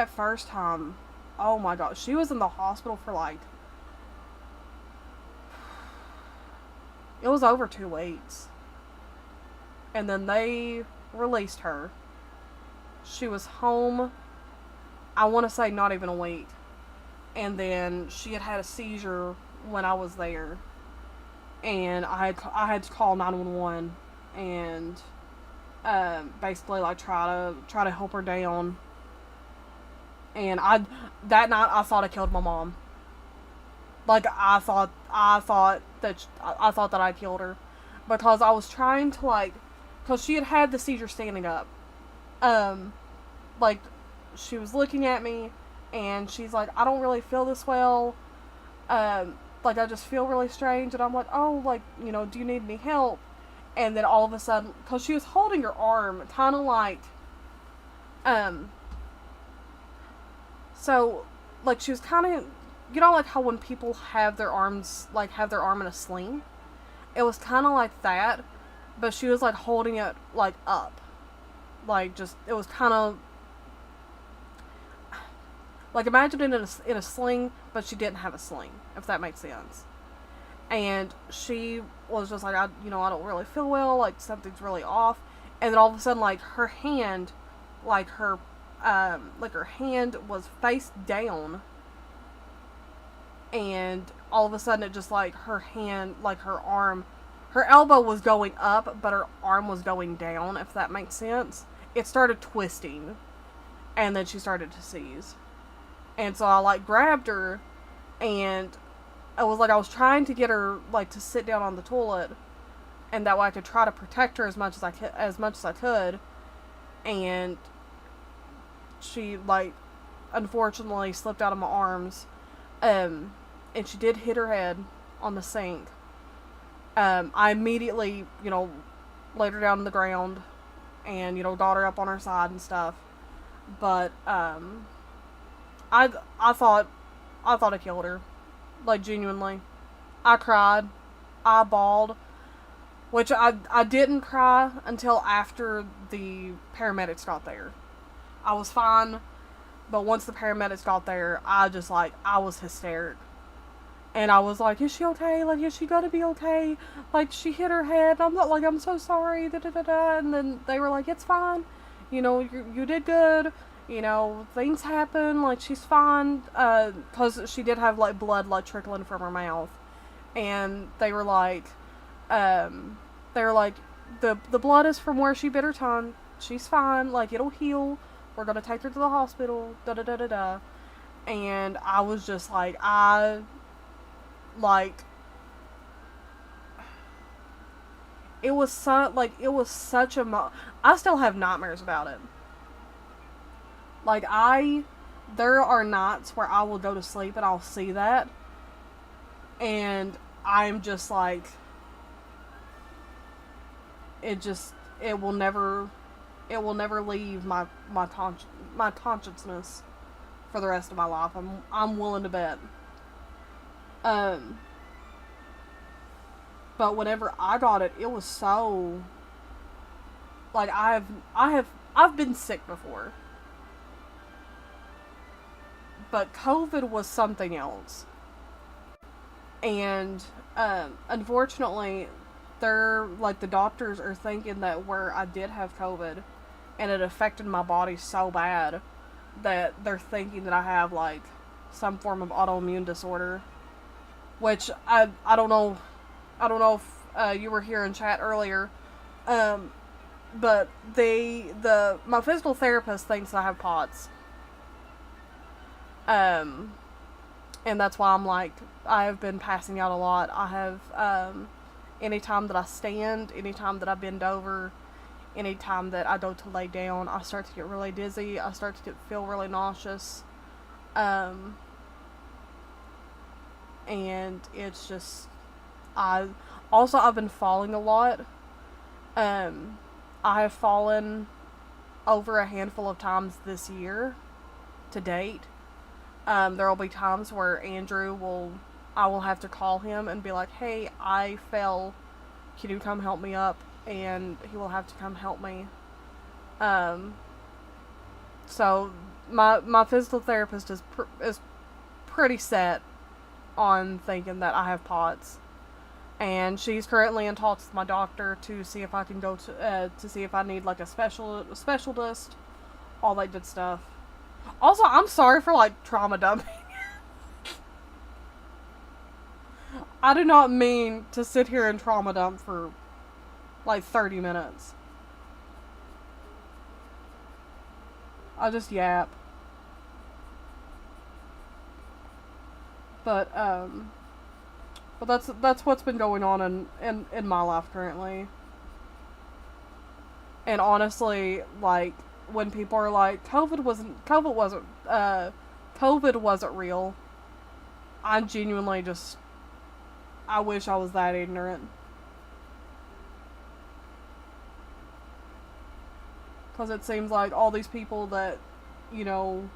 first time, oh my god, she was in the hospital for like, it was over 2 weeks. And then they released her. She was home, I want to say not even a week. And then she had a seizure when I was there. And I had to call 911 and basically like try to help her down. And that night I thought I killed my mom. Like I thought that I killed her, because I was trying to like, because she had the seizure standing up. Like she was looking at me, and she's like, I don't really feel this well. Like I just feel really strange, and I'm like, oh, like, you know, do you need any help? And then all of a sudden, because she was holding her arm, kind of like, so, like, she was kind of, you know, like how when people have their arms, like, have their arm in a sling? It was kind of like that, but she was, like, holding it, like, up. Like, just, it was kind of, like, imagine it in a sling, but she didn't have a sling, if that makes sense. And she was just like, I don't really feel well, like, something's really off. And then all of a sudden, like, her hand, like, her hand was face down. And all of a sudden, it just, like, her hand, like, her arm, her elbow was going up, but her arm was going down, if that makes sense. It started twisting. And then she started to seize. And so I, like, grabbed her, and I was trying to get her, like, to sit down on the toilet, and that way I could try to protect her as much as I could, and she, like, unfortunately slipped out of my arms, and she did hit her head on the sink. I immediately, you know, laid her down on the ground, and, you know, got her up on her side and stuff, but, I thought I killed her. Like, genuinely. I cried. I bawled. Which I didn't cry until after the paramedics got there. I was fine, but once the paramedics got there, I was hysteric. And I was like, is she okay? Like, is she gonna be okay? Like, she hit her head. I'm not, like, I'm so sorry. Da, da, da, da. And then they were like, it's fine. You know, you did good. You know, things happen, like, she's fine, because she did have, like, blood, like, trickling from her mouth, and they were like, the blood is from where she bit her tongue, she's fine, like, it'll heal, we're gonna take her to the hospital, da-da-da-da-da, and I was just like, it was such a I still have nightmares about it. Like, there are nights where I will go to sleep and I'll see that, and I'm just like, it will never leave my consciousness for the rest of my life. I'm willing to bet. But whenever I got it, it was so, like, I've been sick before. But COVID was something else. And, unfortunately, the doctors are thinking that where I did have COVID, and it affected my body so bad, that they're thinking that I have, like, some form of autoimmune disorder. Which, I don't know if, you were here in chat earlier, but my physical therapist thinks that I have POTS. And that's why I'm like, I have been passing out a lot. I have, anytime that I stand, anytime that I bend over, anytime that I go to lay down, I start to get really dizzy. I start to feel really nauseous. And it's just, I've been falling a lot. I have fallen over a handful of times this year to date. There will be times where I will have to call him and be like, hey, I fell, can you come help me up? And he will have to come help me. So my physical therapist is pretty set on thinking that I have POTS, and she's currently in talks with my doctor to see if I can go to see if I need, like, a specialist, all that good stuff. Also, I'm sorry for, like, trauma dumping. I do not mean to sit here and trauma dump for like 30 minutes. I'll just yap. But that's what's been going on in my life currently. And honestly, like, when people are like, COVID wasn't real, I genuinely just, I wish I was that ignorant. Because it seems like all these people that, you know,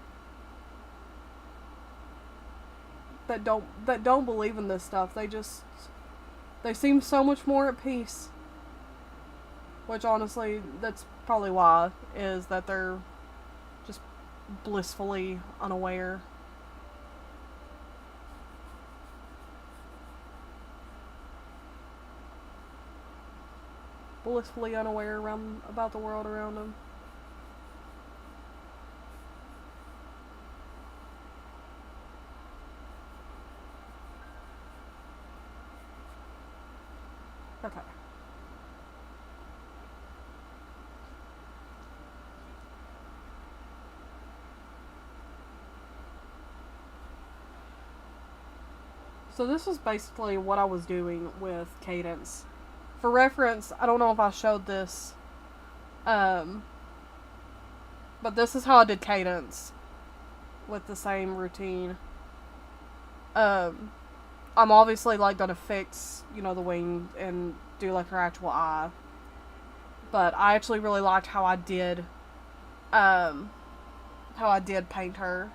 that don't believe in this stuff, they seem so much more at peace. Which honestly, that's probably why, is that they're just blissfully unaware. Blissfully unaware about the world around them. Okay. So this was basically what I was doing with cadence. For reference, I don't know if I showed this, but this is how I did cadence with the same routine. I'm obviously like gonna fix, you know, the wing and do like her actual eye. But I actually really liked how I did paint her.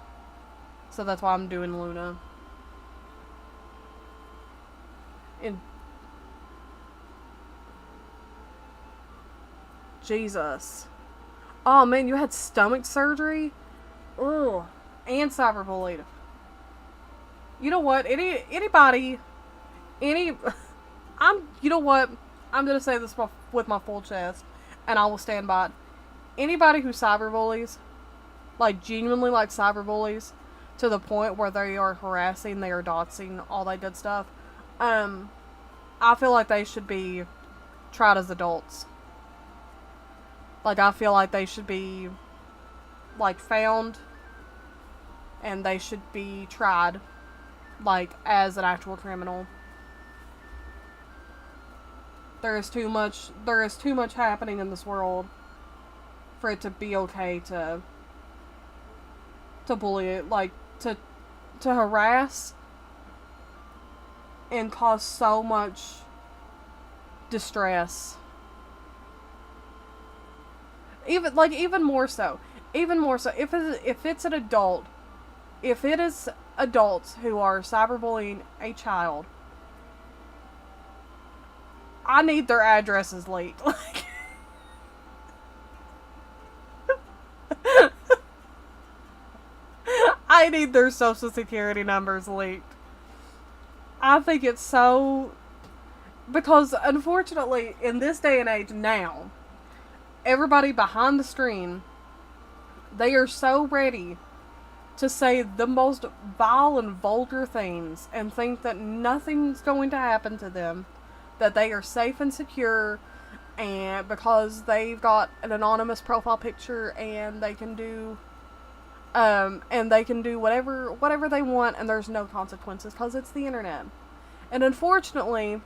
So that's why I'm doing Luna. And Jesus. Oh man, you had stomach surgery? Ugh. And cyberbullied. You know what? You know what? I'm gonna say this with my full chest, and I will stand by it. Anybody who cyberbullies, like genuinely like cyberbullies, to the point where they are harassing, they are doxing, all that good stuff, I feel like they should be tried as adults. Like, I feel like they should be, like, found, and they should be tried, like, as an actual criminal. There is too much happening in this world for it to be okay to bully it, like, to harass and cause so much distress. Even more so if it's an adult, if it is adults who are cyberbullying a child, I need their addresses leaked. Like, I need their social security numbers leaked. I think it's so... Because, unfortunately, in this day and age now, everybody behind the screen, they are so ready to say the most vile and vulgar things and think that nothing's going to happen to them, that they are safe and secure, and because they've got an anonymous profile picture and they can do whatever they want, and there's no consequences because it's the internet. And unfortunately,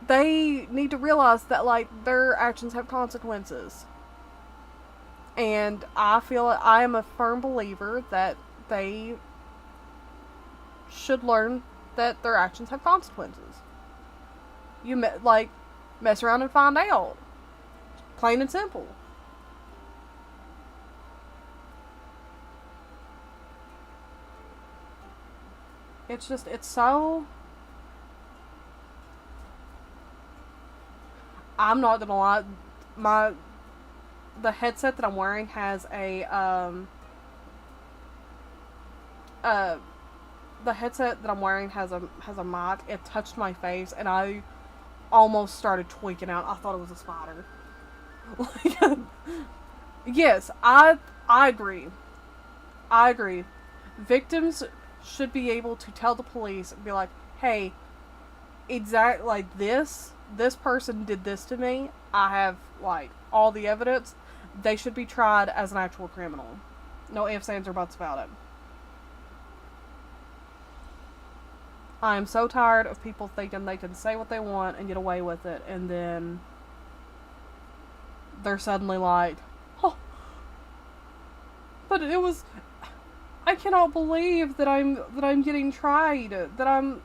they need to realize that, like, their actions have consequences. And I am a firm believer that they should learn that their actions have consequences. You mess around and find out. Plain and simple. It's so... I'm not gonna lie, the headset that I'm wearing has the headset that I'm wearing has a mic. It touched my face and I almost started tweaking out. I thought it was a spider. Like, yes, I agree. I agree. Victims should be able to tell the police and be like, hey, like this this person did this to me. I have, like, all the evidence. They should be tried as an actual criminal. No ifs, ands, or buts about it. I am so tired of people thinking they can say what they want and get away with it, and then they're suddenly like, oh, but it was, I cannot believe that I'm getting tried, that I'm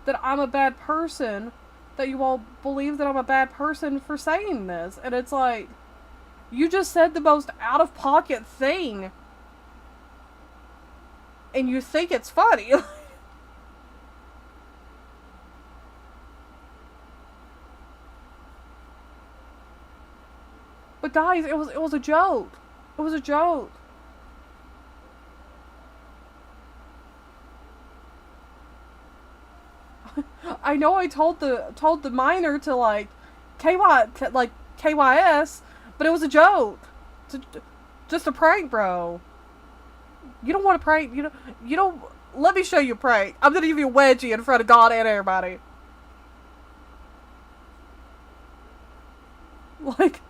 a bad person, that you all believe that I'm a bad person for saying this. And it's like, you just said the most out-of-pocket thing, and you think it's funny. But guys, it was a joke. It was a joke. I know I told the minor to like KYS, but it was a joke. It's just a prank, bro. You don't want to prank. You don't. Let me show you a prank. I'm gonna give you a wedgie in front of God and everybody. Like,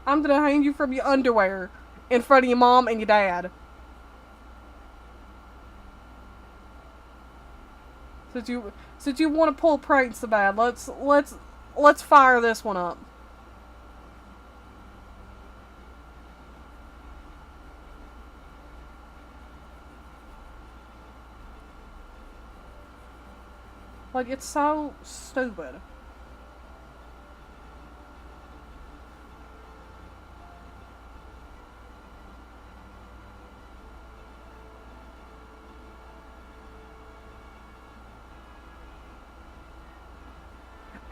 I'm gonna hang you from your underwear in front of your mom and your dad. Since you want to pull pranks so bad, let's fire this one up. Like, it's so stupid.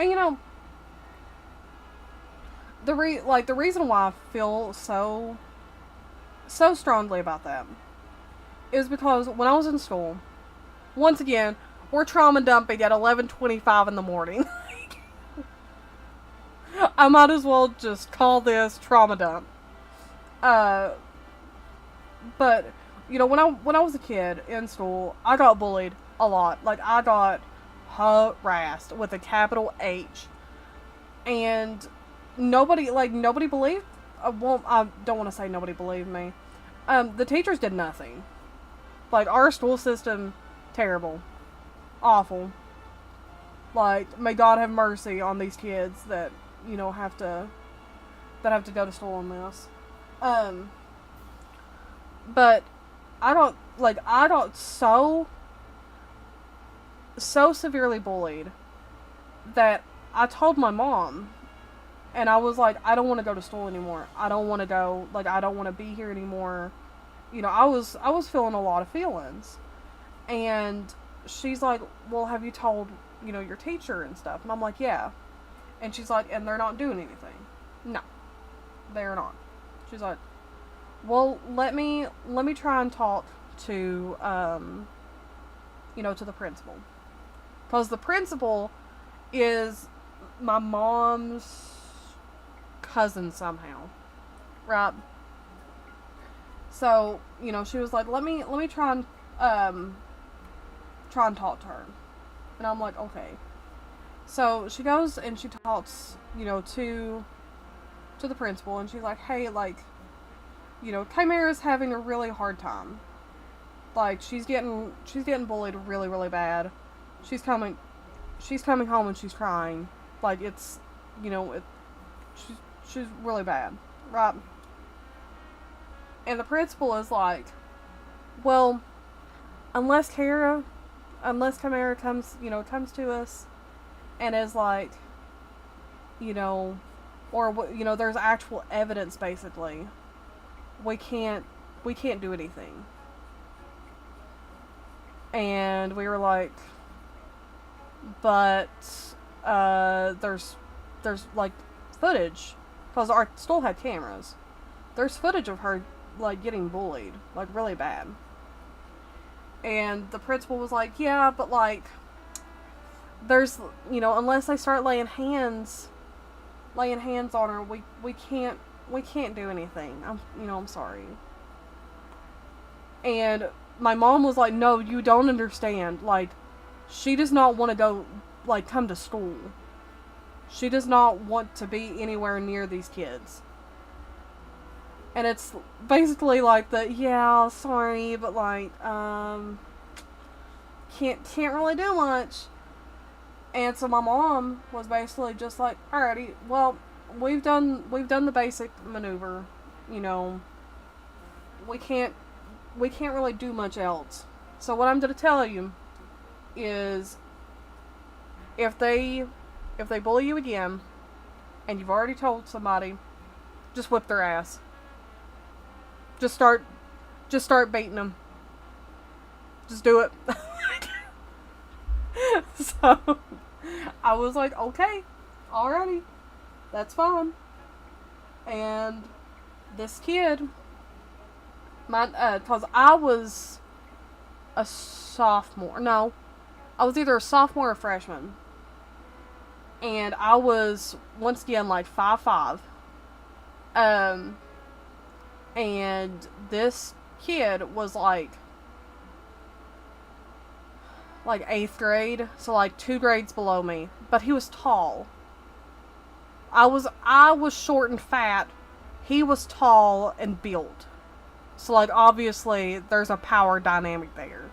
And you know, the reason why I feel so strongly about that is because when I was in school, once again, we're trauma dumping at 11:25 in the morning. I might as well just call this trauma dump. But you know, when I was a kid in school, I got bullied a lot. Like, I got harassed with a capital H, and nobody believed. Well, I don't want to say nobody believed me. The teachers did nothing. Like, our school system, terrible, awful. Like, may God have mercy on these kids that have to go to school on this. But I got so severely bullied that I told my mom, and I was like, I don't want to go to school anymore. I don't want to go, I don't want to be here anymore. I was feeling a lot of feelings. And she's like, well, have you told, your teacher and stuff? And I'm like, yeah. And she's like, and they're not doing anything. No, they're not. She's like, well, let me try and talk to, to the principal. Because the principal is my mom's cousin somehow. Right? So, she was like, let me try and talk to her. And I'm like, okay. So she goes and she talks, to the principal, and she's like, hey, Chimera's having a really hard time. Like, she's getting bullied really, really bad. She's coming home and she's crying. Like, it's, she's really bad, right? And the principal is like, well, unless Chimera comes to us and is like, or, there's actual evidence, basically, we can't do anything. And we were like, but there's footage, because our school had cameras. There's footage of her getting bullied really bad. And the principal was like, yeah, but there's unless they start laying hands on her, we can't do anything. I'm sorry. And my mom was like, no, you don't understand. She does not want to go like, come to school. She does not want to be anywhere near these kids. And it's basically like yeah, sorry, but like, can't really do much. And so my mom was basically just like, alrighty, well, we've done the basic maneuver, you know. We can't really do much else. So what I'm gonna tell you is, if they bully you again, and you've already told somebody, just whip their ass. Just start beating them. Just do it. So, I was like, okay, alrighty, that's fine. And this kid, cause I was a sophomore. No, I was either a sophomore or a freshman. And I was, once again, like 5'5". And this kid was like 8th grade, so like 2 grades below me. But he was tall. I was short and fat. He was tall and built. So like, obviously there's a power dynamic there.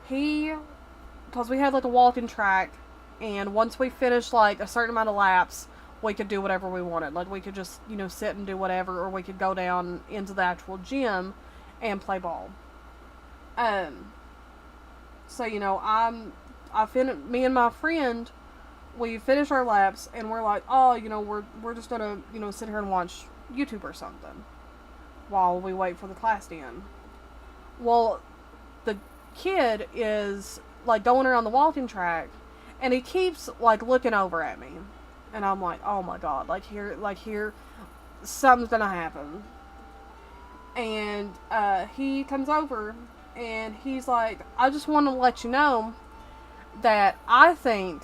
Because we had like a walking track, and once we finished like a certain amount of laps, we could do whatever we wanted. Like, we could just, you know, sit and do whatever, or we could go down into the actual gym and play ball. So, you know, me and my friend, we finished our laps, and we're like, oh, you know, we're just gonna, you know, sit here and watch YouTube or something while we wait for the class to end. Well, the kid is like going around the walking track, and he keeps like looking over at me. And I'm like, oh my god, like here, something's gonna happen. And he comes over, and he's like, I just want to let you know that I think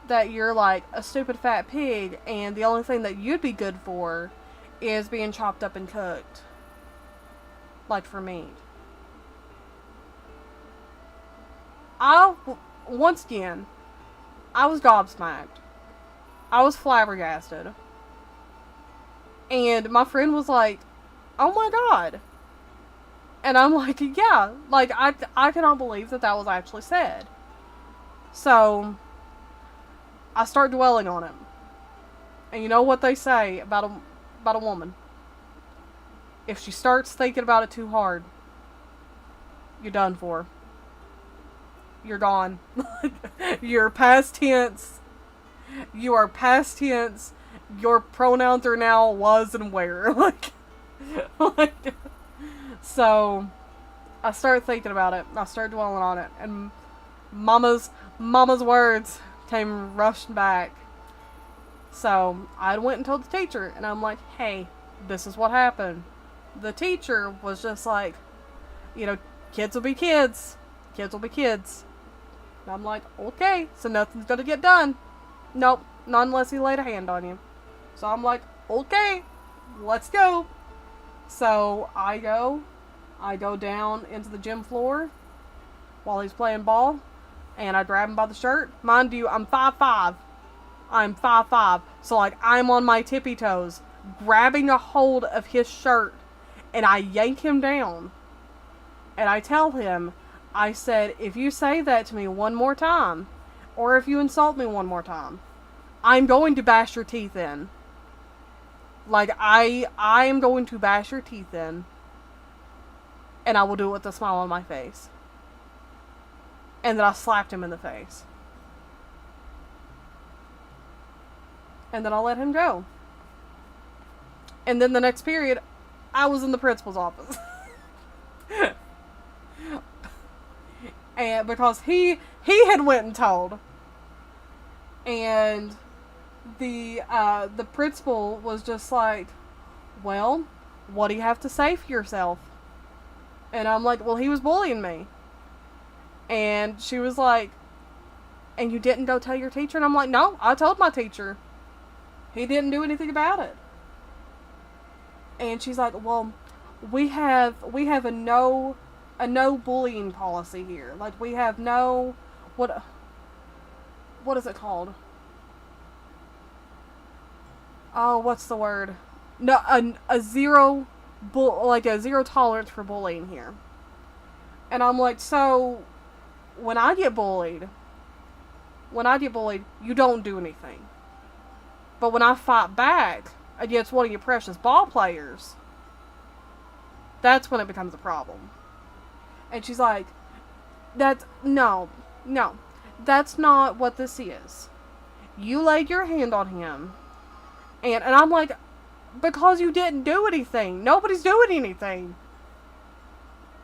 that you're like a stupid fat pig, and the only thing that you'd be good for is being chopped up and cooked. Like, for meat. Once again, I was gobsmacked. I was flabbergasted. And my friend was like, oh my god. And I'm like, yeah. Like, I cannot believe that was actually said. So, I start dwelling on it. And you know what they say about a woman? If she starts thinking about it too hard, you're done for. You're gone. You're past tense. You are past tense. Your pronouns are now was and were. like, so I start thinking about it. I start dwelling on it, and Mama's words came rushing back. So I went and told the teacher, and I'm like, hey, this is what happened. The teacher was just like, you know, kids will be kids. Kids will be kids. And I'm like, okay, so nothing's gonna get done. Nope, not unless he laid a hand on you. So I'm like, okay, let's go. So I go down into the gym floor while he's playing ball, and I grab him by the shirt. Mind you, I'm 5'5". I'm 5'5". So like, I'm on my tippy toes, grabbing a hold of his shirt, and I yank him down. And I tell him, I said, if you say that to me one more time, or if you insult me one more time, I'm going to bash your teeth in. Like, I am going to bash your teeth in. And I will do it with a smile on my face. And then I slapped him in the face. And then I let him go. And then the next period, I was in the principal's office. And because he had went and told. And the principal was just like, well, what do you have to say for yourself? And I'm like, well, he was bullying me. And she was like, and you didn't go tell your teacher? And I'm like, no, I told my teacher. He didn't do anything about it. And she's like, well, we have a no bullying policy here. Like, we have no, what what is it called? Oh, what's the word? No, a zero, like a zero tolerance for bullying here. And I'm like, so when I get bullied, you don't do anything. But when I fight back against one of your precious ball players, that's when it becomes a problem. And she's like, no, that's not what this is. You laid your hand on him. And I'm like, because you didn't do anything. Nobody's doing anything.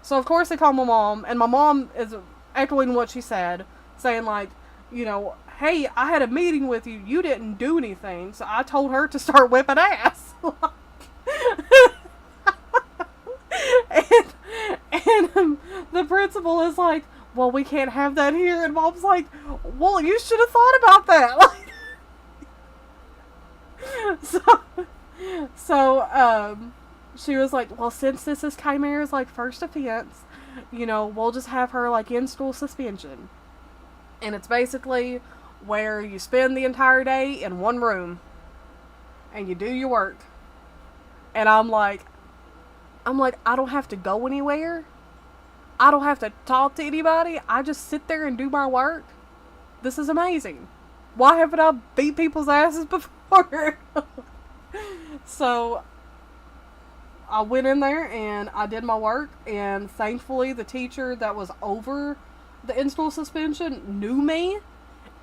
So, of course, they call my mom, and my mom is echoing what she said, saying, like, you know, hey, I had a meeting with you. You didn't do anything. So I told her to start whipping ass. and the principal is like, well, we can't have that here. And mom's like, well, you should have thought about that. So, she was like, well, since this is Chimera's, like, first offense, you know, we'll just have her, like, in school suspension. And it's basically where you spend the entire day in one room and you do your work. And I'm like, I don't have to go anywhere. I don't have to talk to anybody. I just sit there and do my work. This is amazing. Why haven't I beat people's asses before? So I went in there and I did my work, and thankfully the teacher that was over the in-school suspension knew me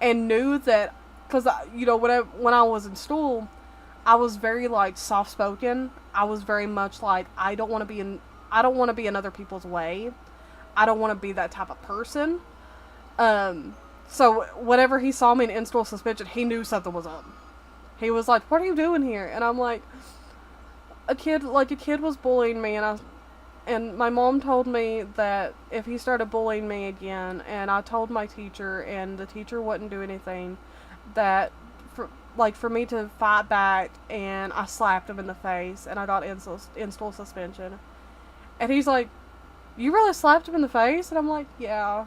and knew that, because, you know, when I was in school, I was very, like, soft-spoken. I was very much like, I don't want to be in other people's way. I don't want to be that type of person. So whenever he saw me in in-school suspension, he knew something was up. He was like, what are you doing here? And I'm like, a kid was bullying me, and my mom told me that if he started bullying me again, and I told my teacher, and the teacher wouldn't do anything, that for me to fight back, and I slapped him in the face, and I got in-school suspension. And he's like, you really slapped him in the face? And I'm like, yeah.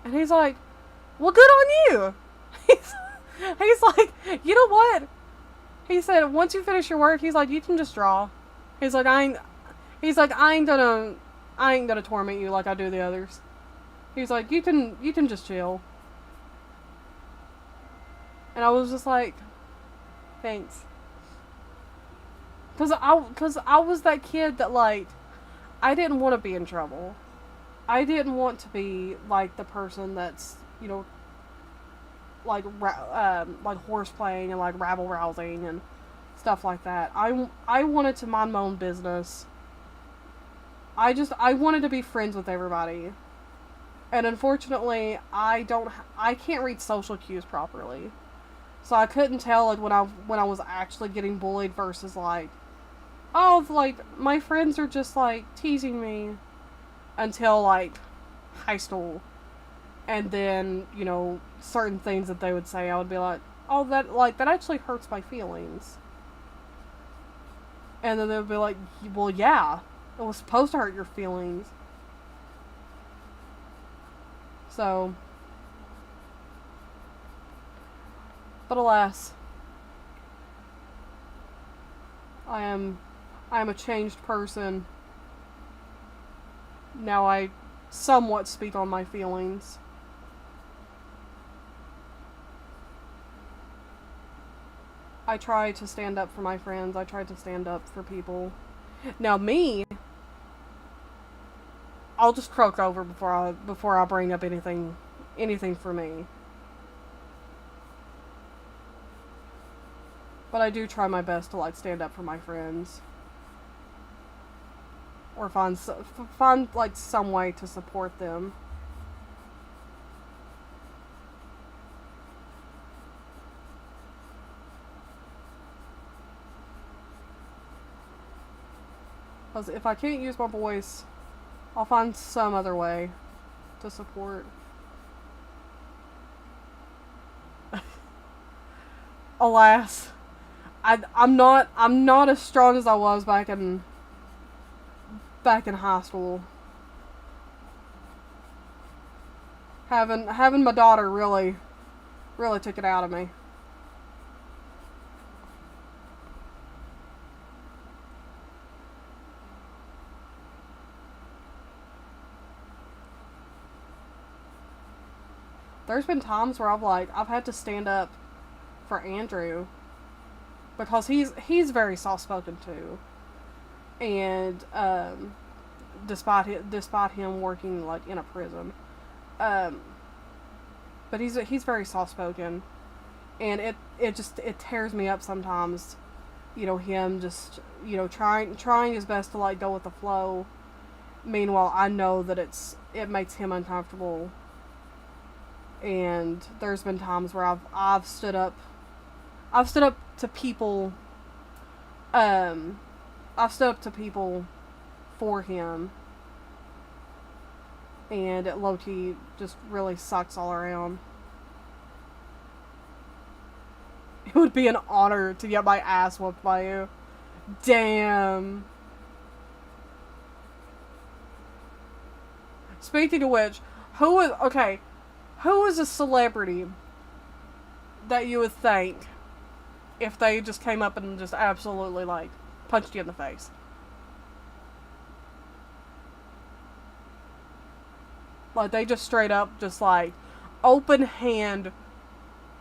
And he's like, well, good on you. He's like, you know what? He said, once you finish your work, he's like, you can just draw. He's like, I ain't gonna torment you like I do the others. He's like, you can just chill. And I was just like, thanks. Cause I was that kid that, like, I didn't want to be in trouble. I didn't want to be, like, the person that's, you know, like horse playing and, like, rabble rousing and stuff like that. I wanted to mind my own business. I wanted to be friends with everybody. And unfortunately, I can't read social cues properly. So I couldn't tell, like, when I was actually getting bullied versus, like, oh, like, my friends are just, like, teasing me, until, like, high school. And then, you know, certain things that they would say, I would be like, oh, that actually hurts my feelings. And then they would be like, well, yeah, it was supposed to hurt your feelings. So, but alas, I am a changed person. Now I somewhat speak on my feelings. I try to stand up for my friends. I try to stand up for people. Now me, I'll just croak over before I bring up anything for me. But I do try my best to, like, stand up for my friends. Or find like, some way to support them. Because if I can't use my voice, I'll find some other way to support. Alas, I'm not as strong as I was back in high school. Having my daughter really Really took it out of me. There's been times where I've had to stand up for Andrew because he's very soft spoken too, and despite him working like in a prison, but he's very soft spoken, and it tears me up sometimes, him just trying his best to like go with the flow. Meanwhile, I know that it makes him uncomfortable. And there's been times where I've stood up to people. I've stood up to people for him, and low-key just really sucks all around. It would be an honor to get my ass whooped by you. Damn. Speaking of which, who is a celebrity that you would thank if they just came up and just absolutely, like, punched you in the face? Like, they just straight up just, like, open hand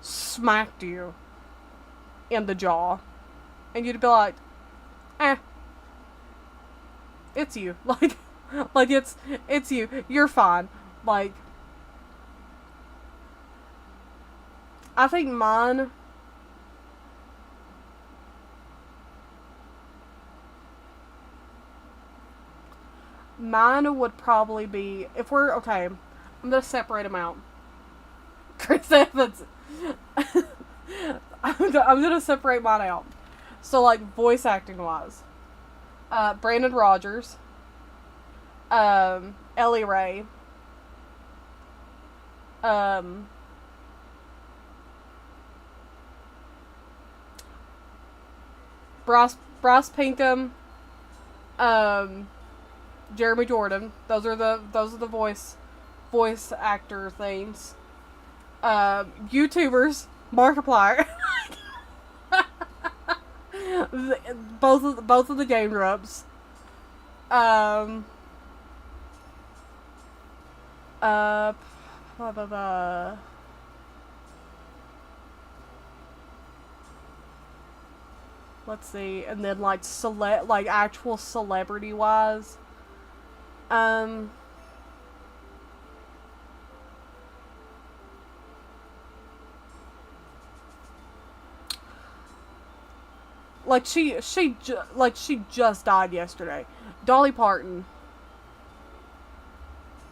smacked you in the jaw. And you'd be like, it's you. Like, it's you. You're fine. Like, I think mine would probably be, if we're, okay, I'm gonna separate them out. Chris Evans. I'm gonna separate mine out. So, like, voice acting wise. Brandon Rogers. Ellie Ray. Bryce Pinkham, Jeremy Jordan. Those are the voice actor things. YouTubers, Markiplier. both of the Game Grumps. Let's see, and then like actual celebrity wise, she just died yesterday. Dolly Parton.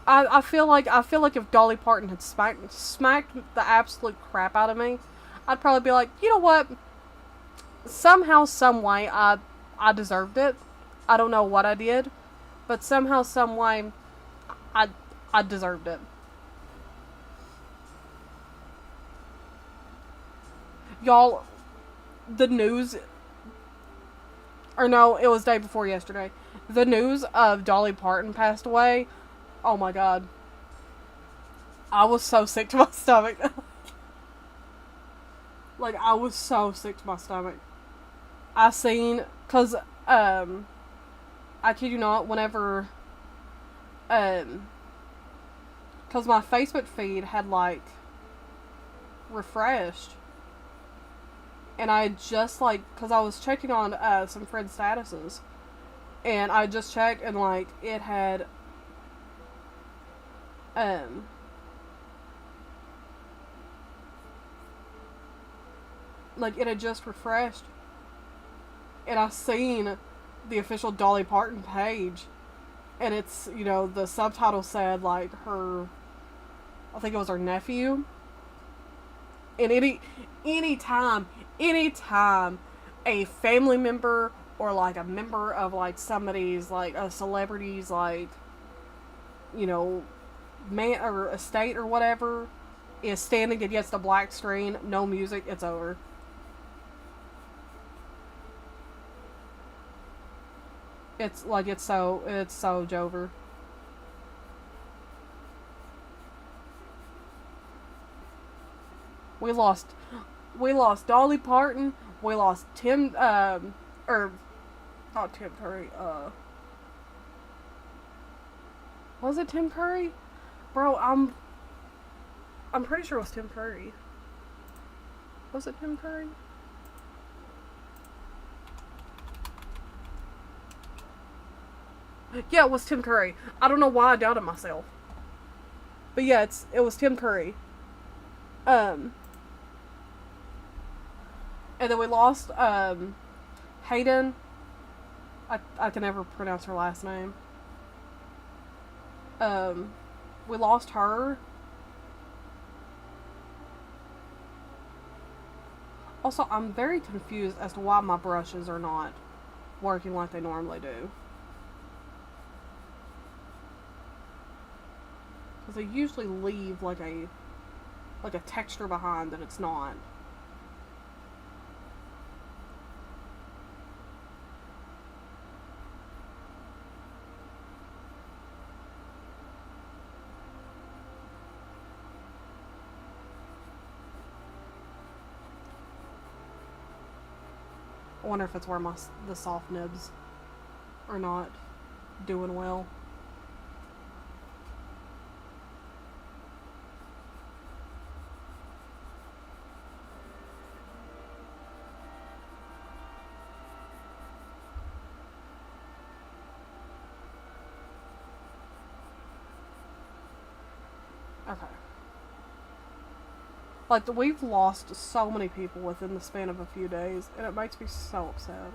I feel like if Dolly Parton had smacked the absolute crap out of me, I'd probably be like, you know what? Somehow, some way, I deserved it. I don't know what I did, but somehow, some way, I deserved it. Y'all, the news, or no, it was day before yesterday. The news of Dolly Parton passed away. Oh my god. I was so sick to my stomach. Like, I was so sick to my stomach. I seen, cause, I kid you not, whenever, cause my Facebook feed had, like, refreshed. And I just, like, cause I was checking on, some friend statuses. And I just checked, and, like, it had, like, it had just refreshed. And I seen the official Dolly Parton page. And it's, the subtitle said, like, I think it was her nephew. And anytime a family member or, like, a member of, like, somebody's, like, a celebrity's, like, man or estate or whatever is standing against a black screen, no music, it's over. It's like, it's so Jover. We lost Dolly Parton. We lost Tim, or not Tim Curry. Was it Tim Curry? Bro, I'm pretty sure it was Tim Curry. Was it Tim Curry? Yeah, it was Tim Curry. I don't know why I doubted myself. But yeah, it was Tim Curry. And then we lost Hayden. I can never pronounce her last name. We lost her. Also, I'm very confused as to why my brushes are not working like they normally do. Because they usually leave like a texture behind that it's not. I wonder if it's where the soft nibs are not doing well. Okay. Like, we've lost so many people within the span of a few days, and it makes me so upset.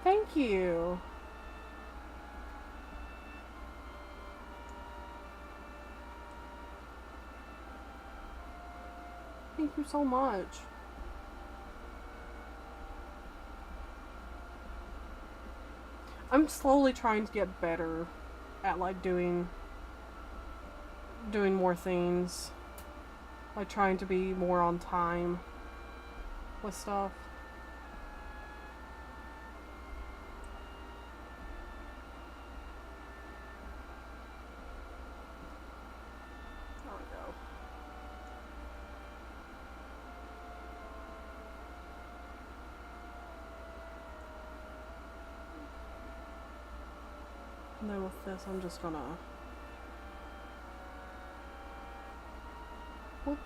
Thank you. Thank you so much. I'm slowly trying to get better at like doing more things. Like trying to be more on time with stuff. There we go. And then with this, I'm just gonna... Whoop.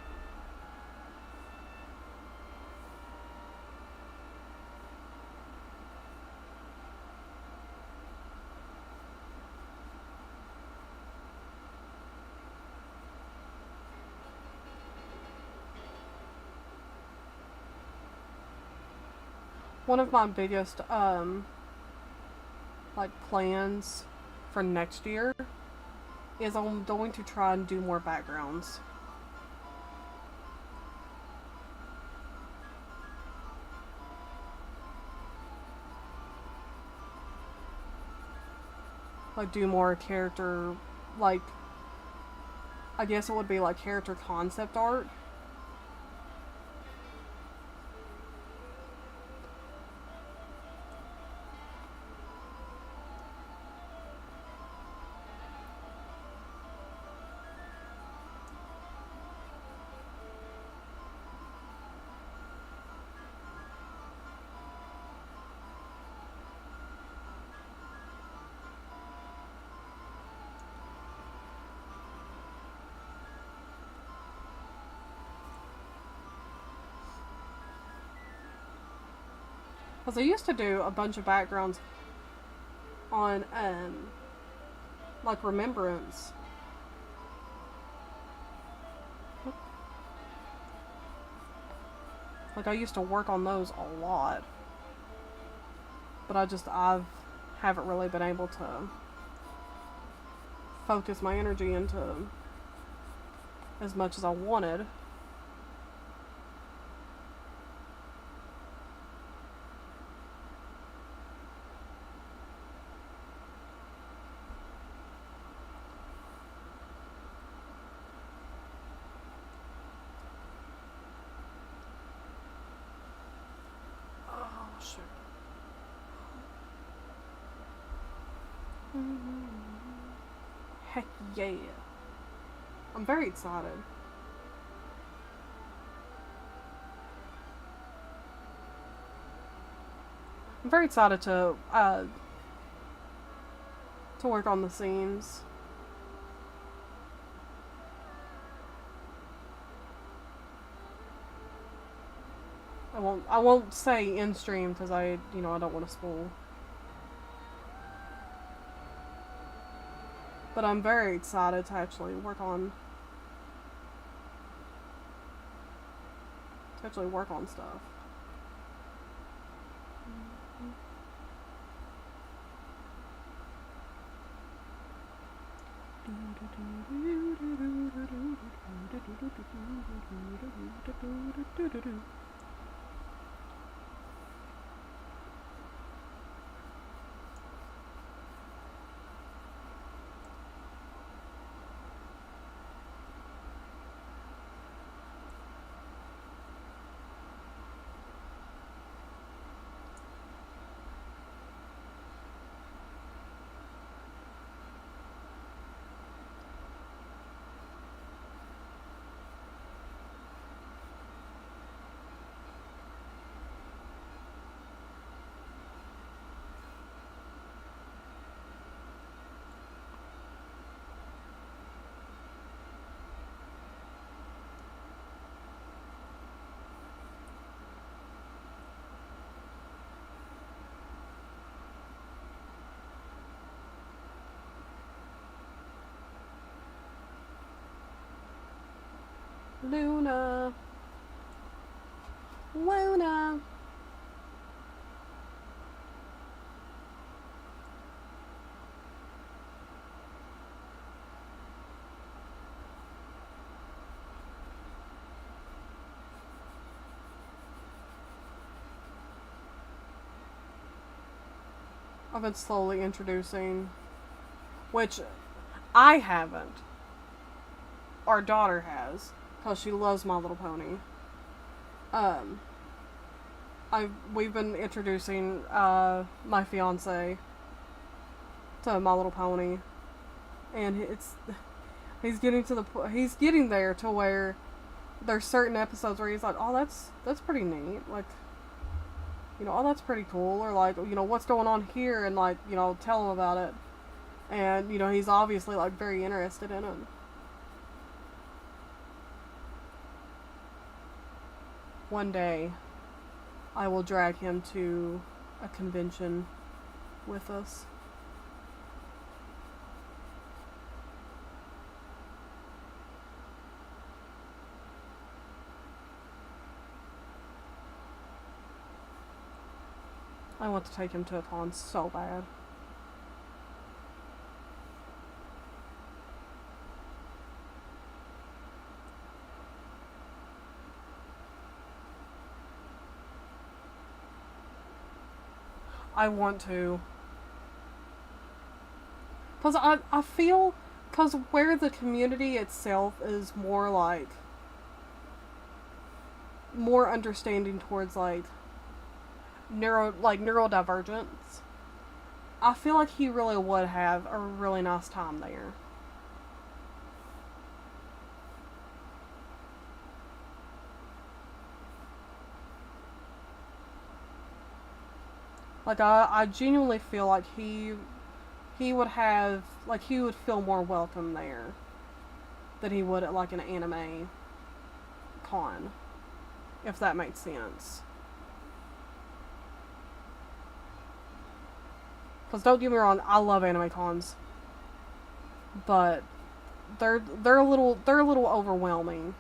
One of my biggest, like, plans for next year is I'm going to try and do more backgrounds. Like, do more character, like, I guess it would be like character concept art. Because I used to do a bunch of backgrounds on, like, Remembrance. Like, I used to work on those a lot. But I haven't really been able to focus my energy into as much as I wanted. Oh, shit. Heck yeah. I'm very excited. I'm very excited to work on the scenes. I won't say in stream because I don't want to spoil. But I'm very excited to actually work on stuff. Luna. I've been slowly introducing, which I haven't. Our daughter has, because she loves My Little Pony. We've been introducing my fiance to My Little Pony, and he's getting there to where there's certain episodes where he's like, oh, that's pretty neat, like, oh, that's pretty cool, or like, what's going on here, and like, tell him about it, and he's obviously like very interested in it. One day, I will drag him to a convention with us. I want to take him to a con so bad. I want to. Because I feel, because where the community itself is more like, more understanding towards like neurodivergence, I feel like he really would have a really nice time there. Like, I genuinely feel like he would have, like, he would feel more welcome there than he would at, like, an anime con, if that makes sense. Because don't get me wrong, I love anime cons, but they're a little overwhelming.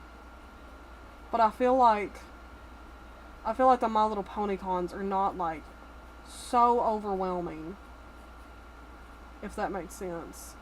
But I feel like the My Little Pony cons are not like so overwhelming, if that makes sense.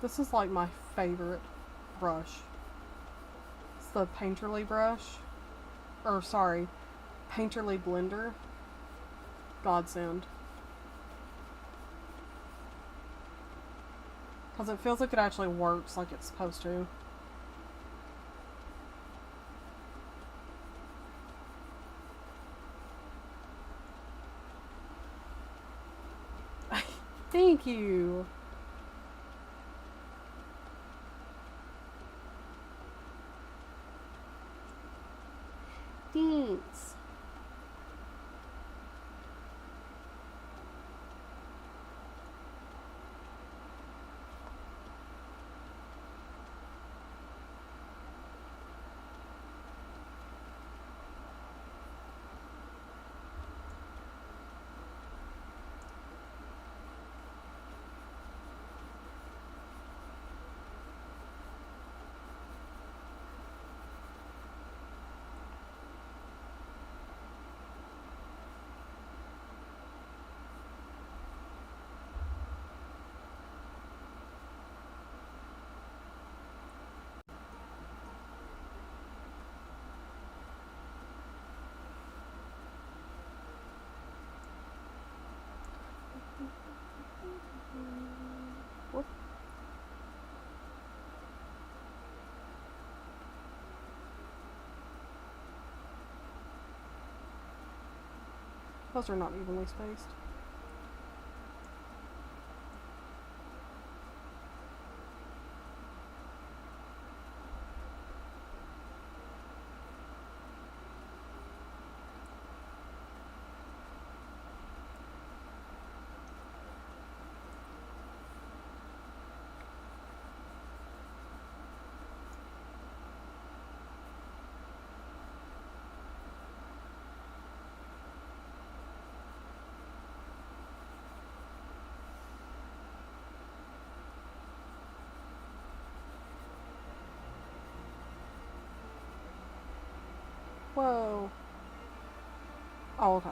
This is like my favorite brush. It's the Painterly brush. Or, sorry, Painterly blender. Godsend. Because it feels like it actually works like it's supposed to. Thank you. Thanks. What? Those are not evenly spaced. Whoa. Oh, okay.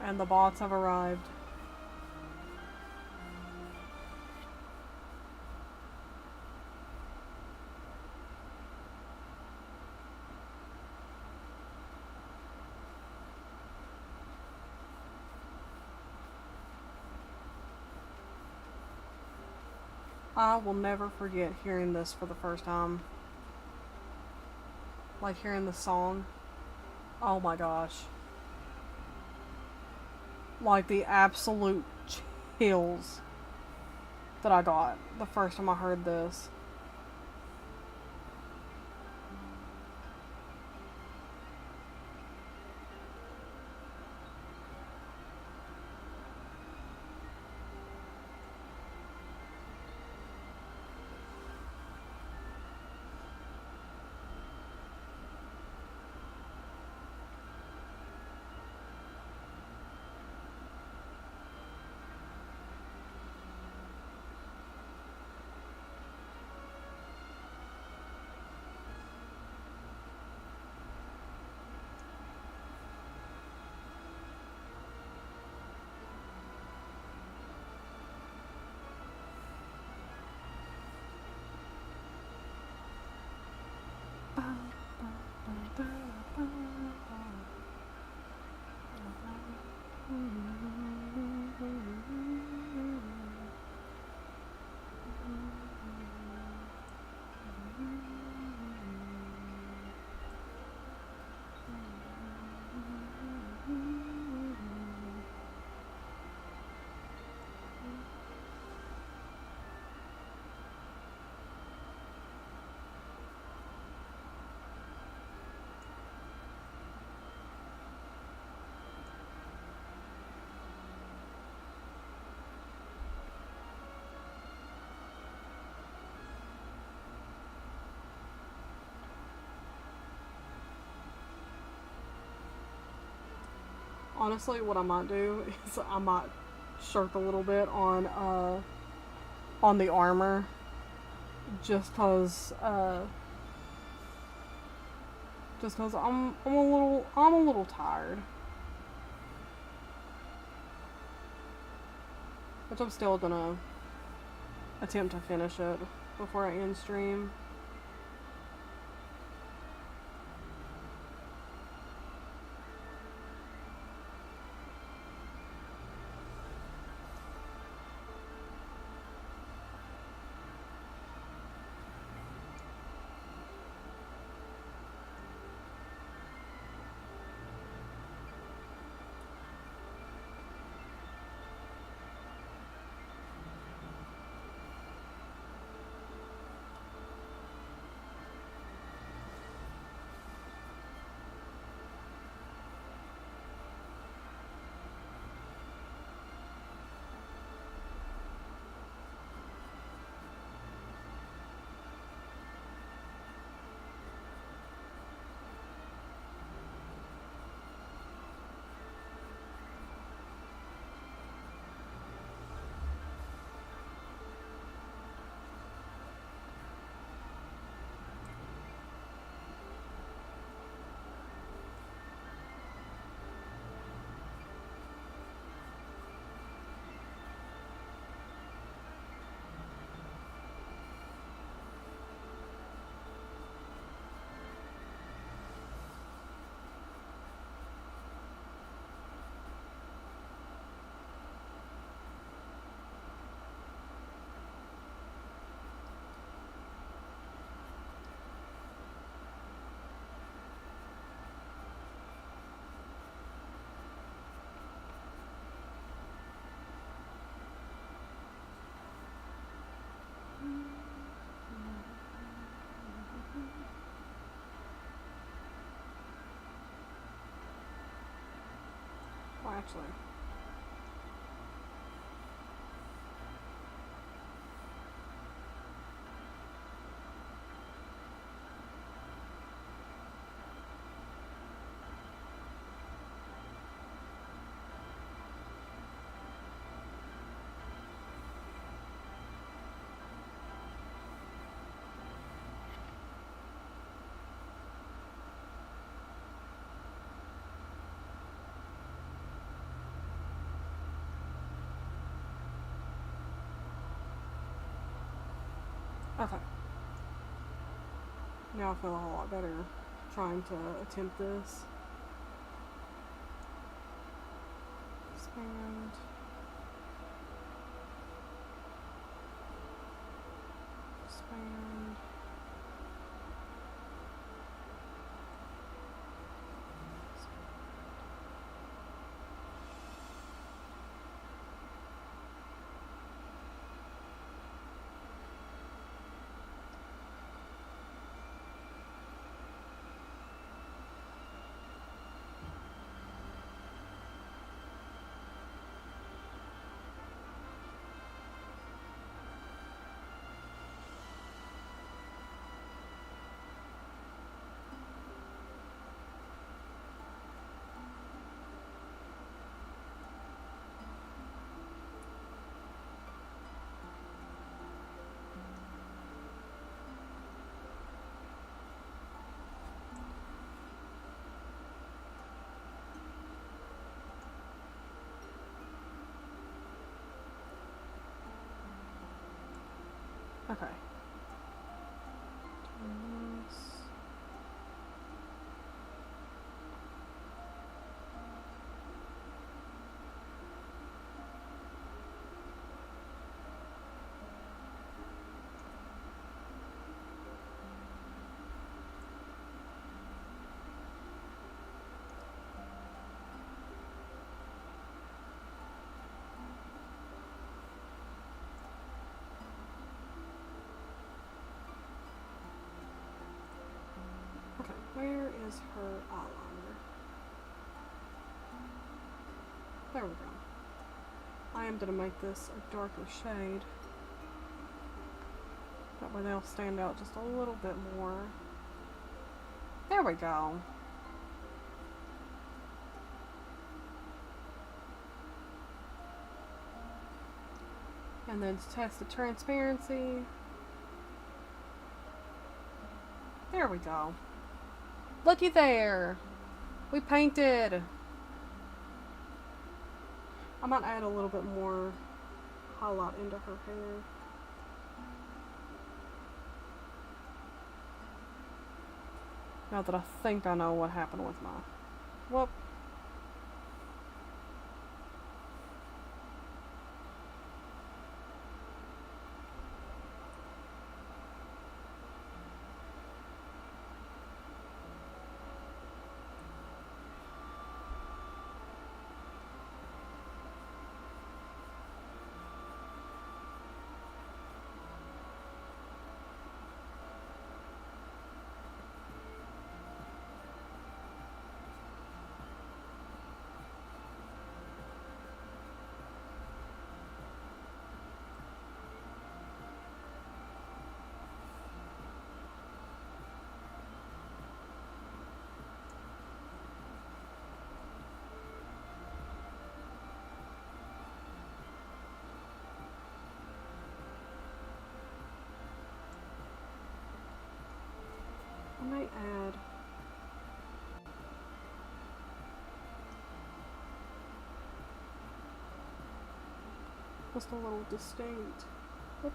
And the bots have arrived. I will never forget hearing this for the first time. Like hearing the song. Oh my gosh. Like the absolute chills that I got the first time I heard this. Honestly, what I might do is I might shirk a little bit on the armor, just cause I'm a little tired, which I'm still gonna attempt to finish it before I end stream. actually. Okay. Now I feel a whole lot better trying to attempt this. Expand. Expand. Okay. Okay, where is her eyeliner? There we go. I am going to make this a darker shade. That way they'll stand out just a little bit more. There we go. And then to test the transparency. There we go. Looky there. We painted. I might add a little bit more highlight into her hair. Now that I think I know what happened with my... Whoop. I might add just a little distinct. Whoop.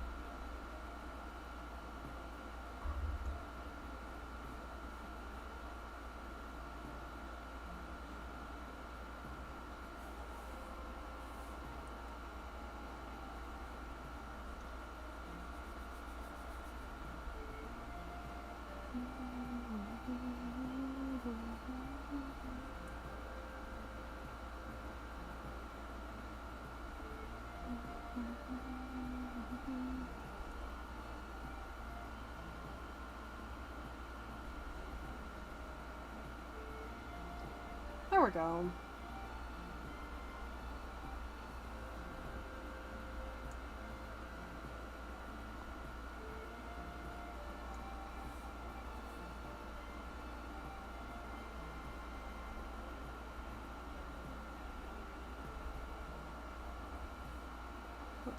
There we go.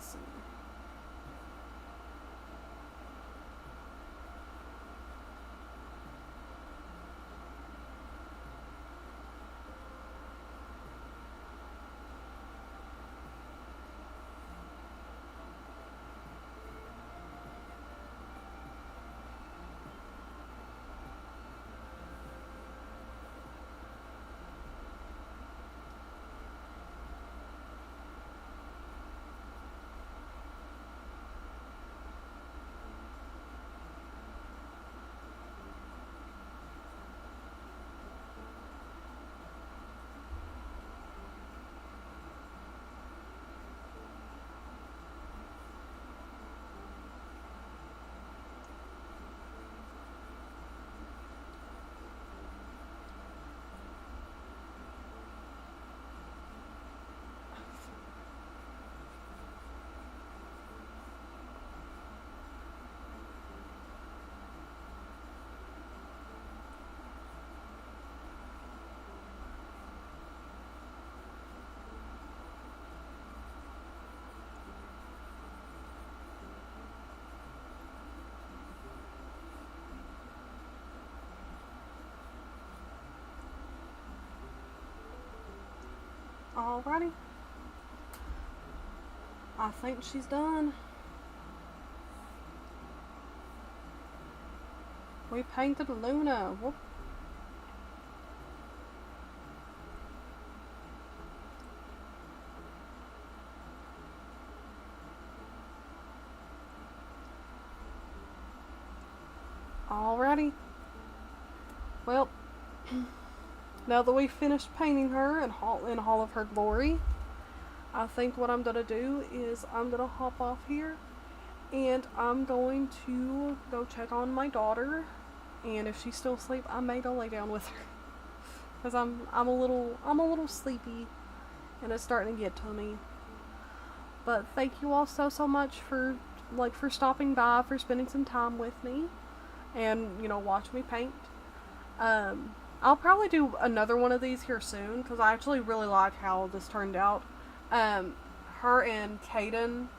Let's see. Alrighty. I think she's done. We painted Luna. Whoop. Alrighty. Well, now that we've finished painting her in all of her glory, I think what I'm gonna do is I'm gonna hop off here and I'm going to go check on my daughter, and if she's still asleep, I may go lay down with her because I'm a little sleepy and it's starting to get to me. But thank you all so much for stopping by, for spending some time with me and, you know, watch me paint. I'll probably do another one of these here soon because I actually really like how this turned out. Her and Cadence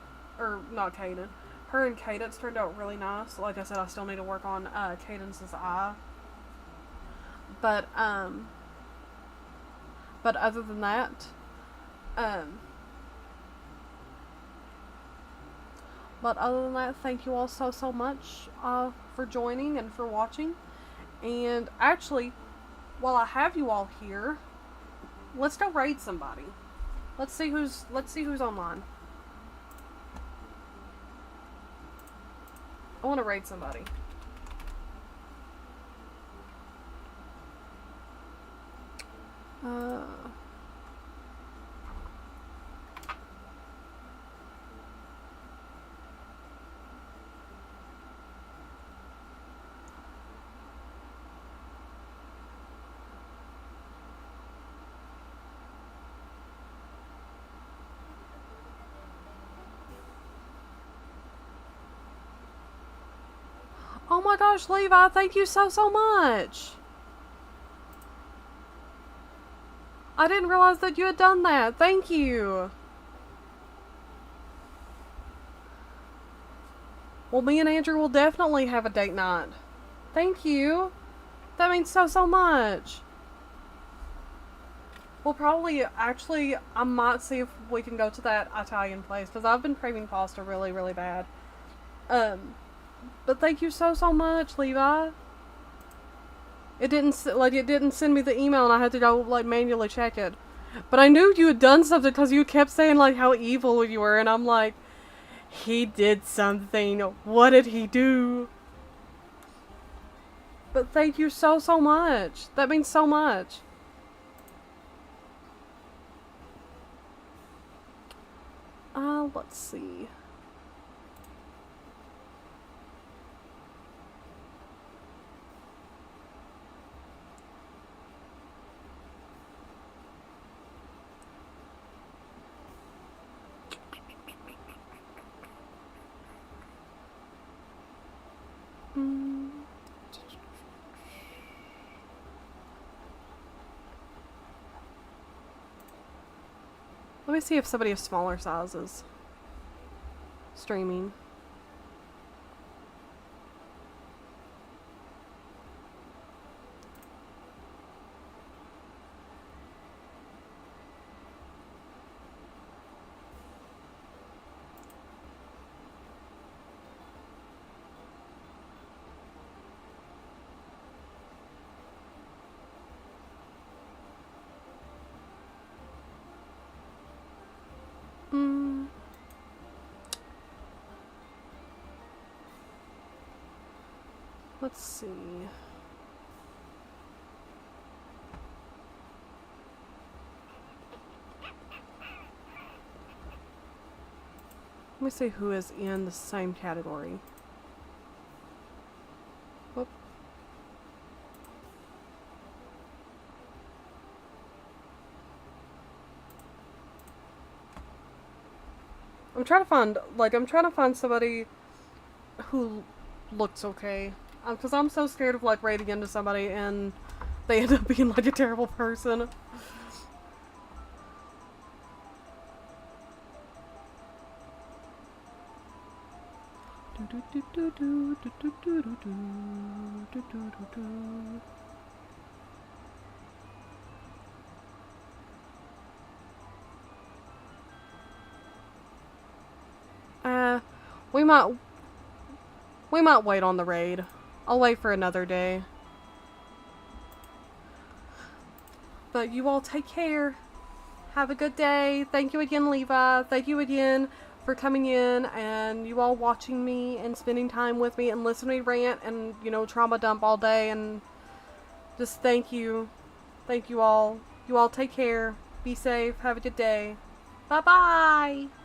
turned out really nice. Like I said, I still need to work on Cadence's eye. But other than that, thank you all so much for joining and for watching. And actually, while I have you all here, let's go raid somebody. Let's see who's online. I want to raid somebody. Oh my gosh, Levi, thank you so much. I didn't realize that you had done that. Thank you. Well, me and Andrew will definitely have a date night. Thank you. That means so much. We'll probably, actually, I might see if we can go to that Italian place, because I've been craving pasta really bad. But thank you so much, Levi. It didn't send me the email, and I had to go manually check it. But I knew you had done something because you kept saying how evil you were, and I'm like, he did something. What did he do? But thank you so much. That means so much. Let's see. Let me see if somebody has smaller sizes. streaming. Let's see. Let me see who is in the same category. Whoop. I'm trying to find somebody who looks okay. Because I'm so scared of, like, raiding into somebody and they end up being, like, a terrible person. We might wait on the raid. I'll wait for another day. But you all take care. Have a good day. Thank you again, Levi. Thank you again for coming in and you all watching me and spending time with me and listening to me rant and, you know, trauma dump all day. And just thank you. Thank you all. You all take care. Be safe. Have a good day. Bye-bye.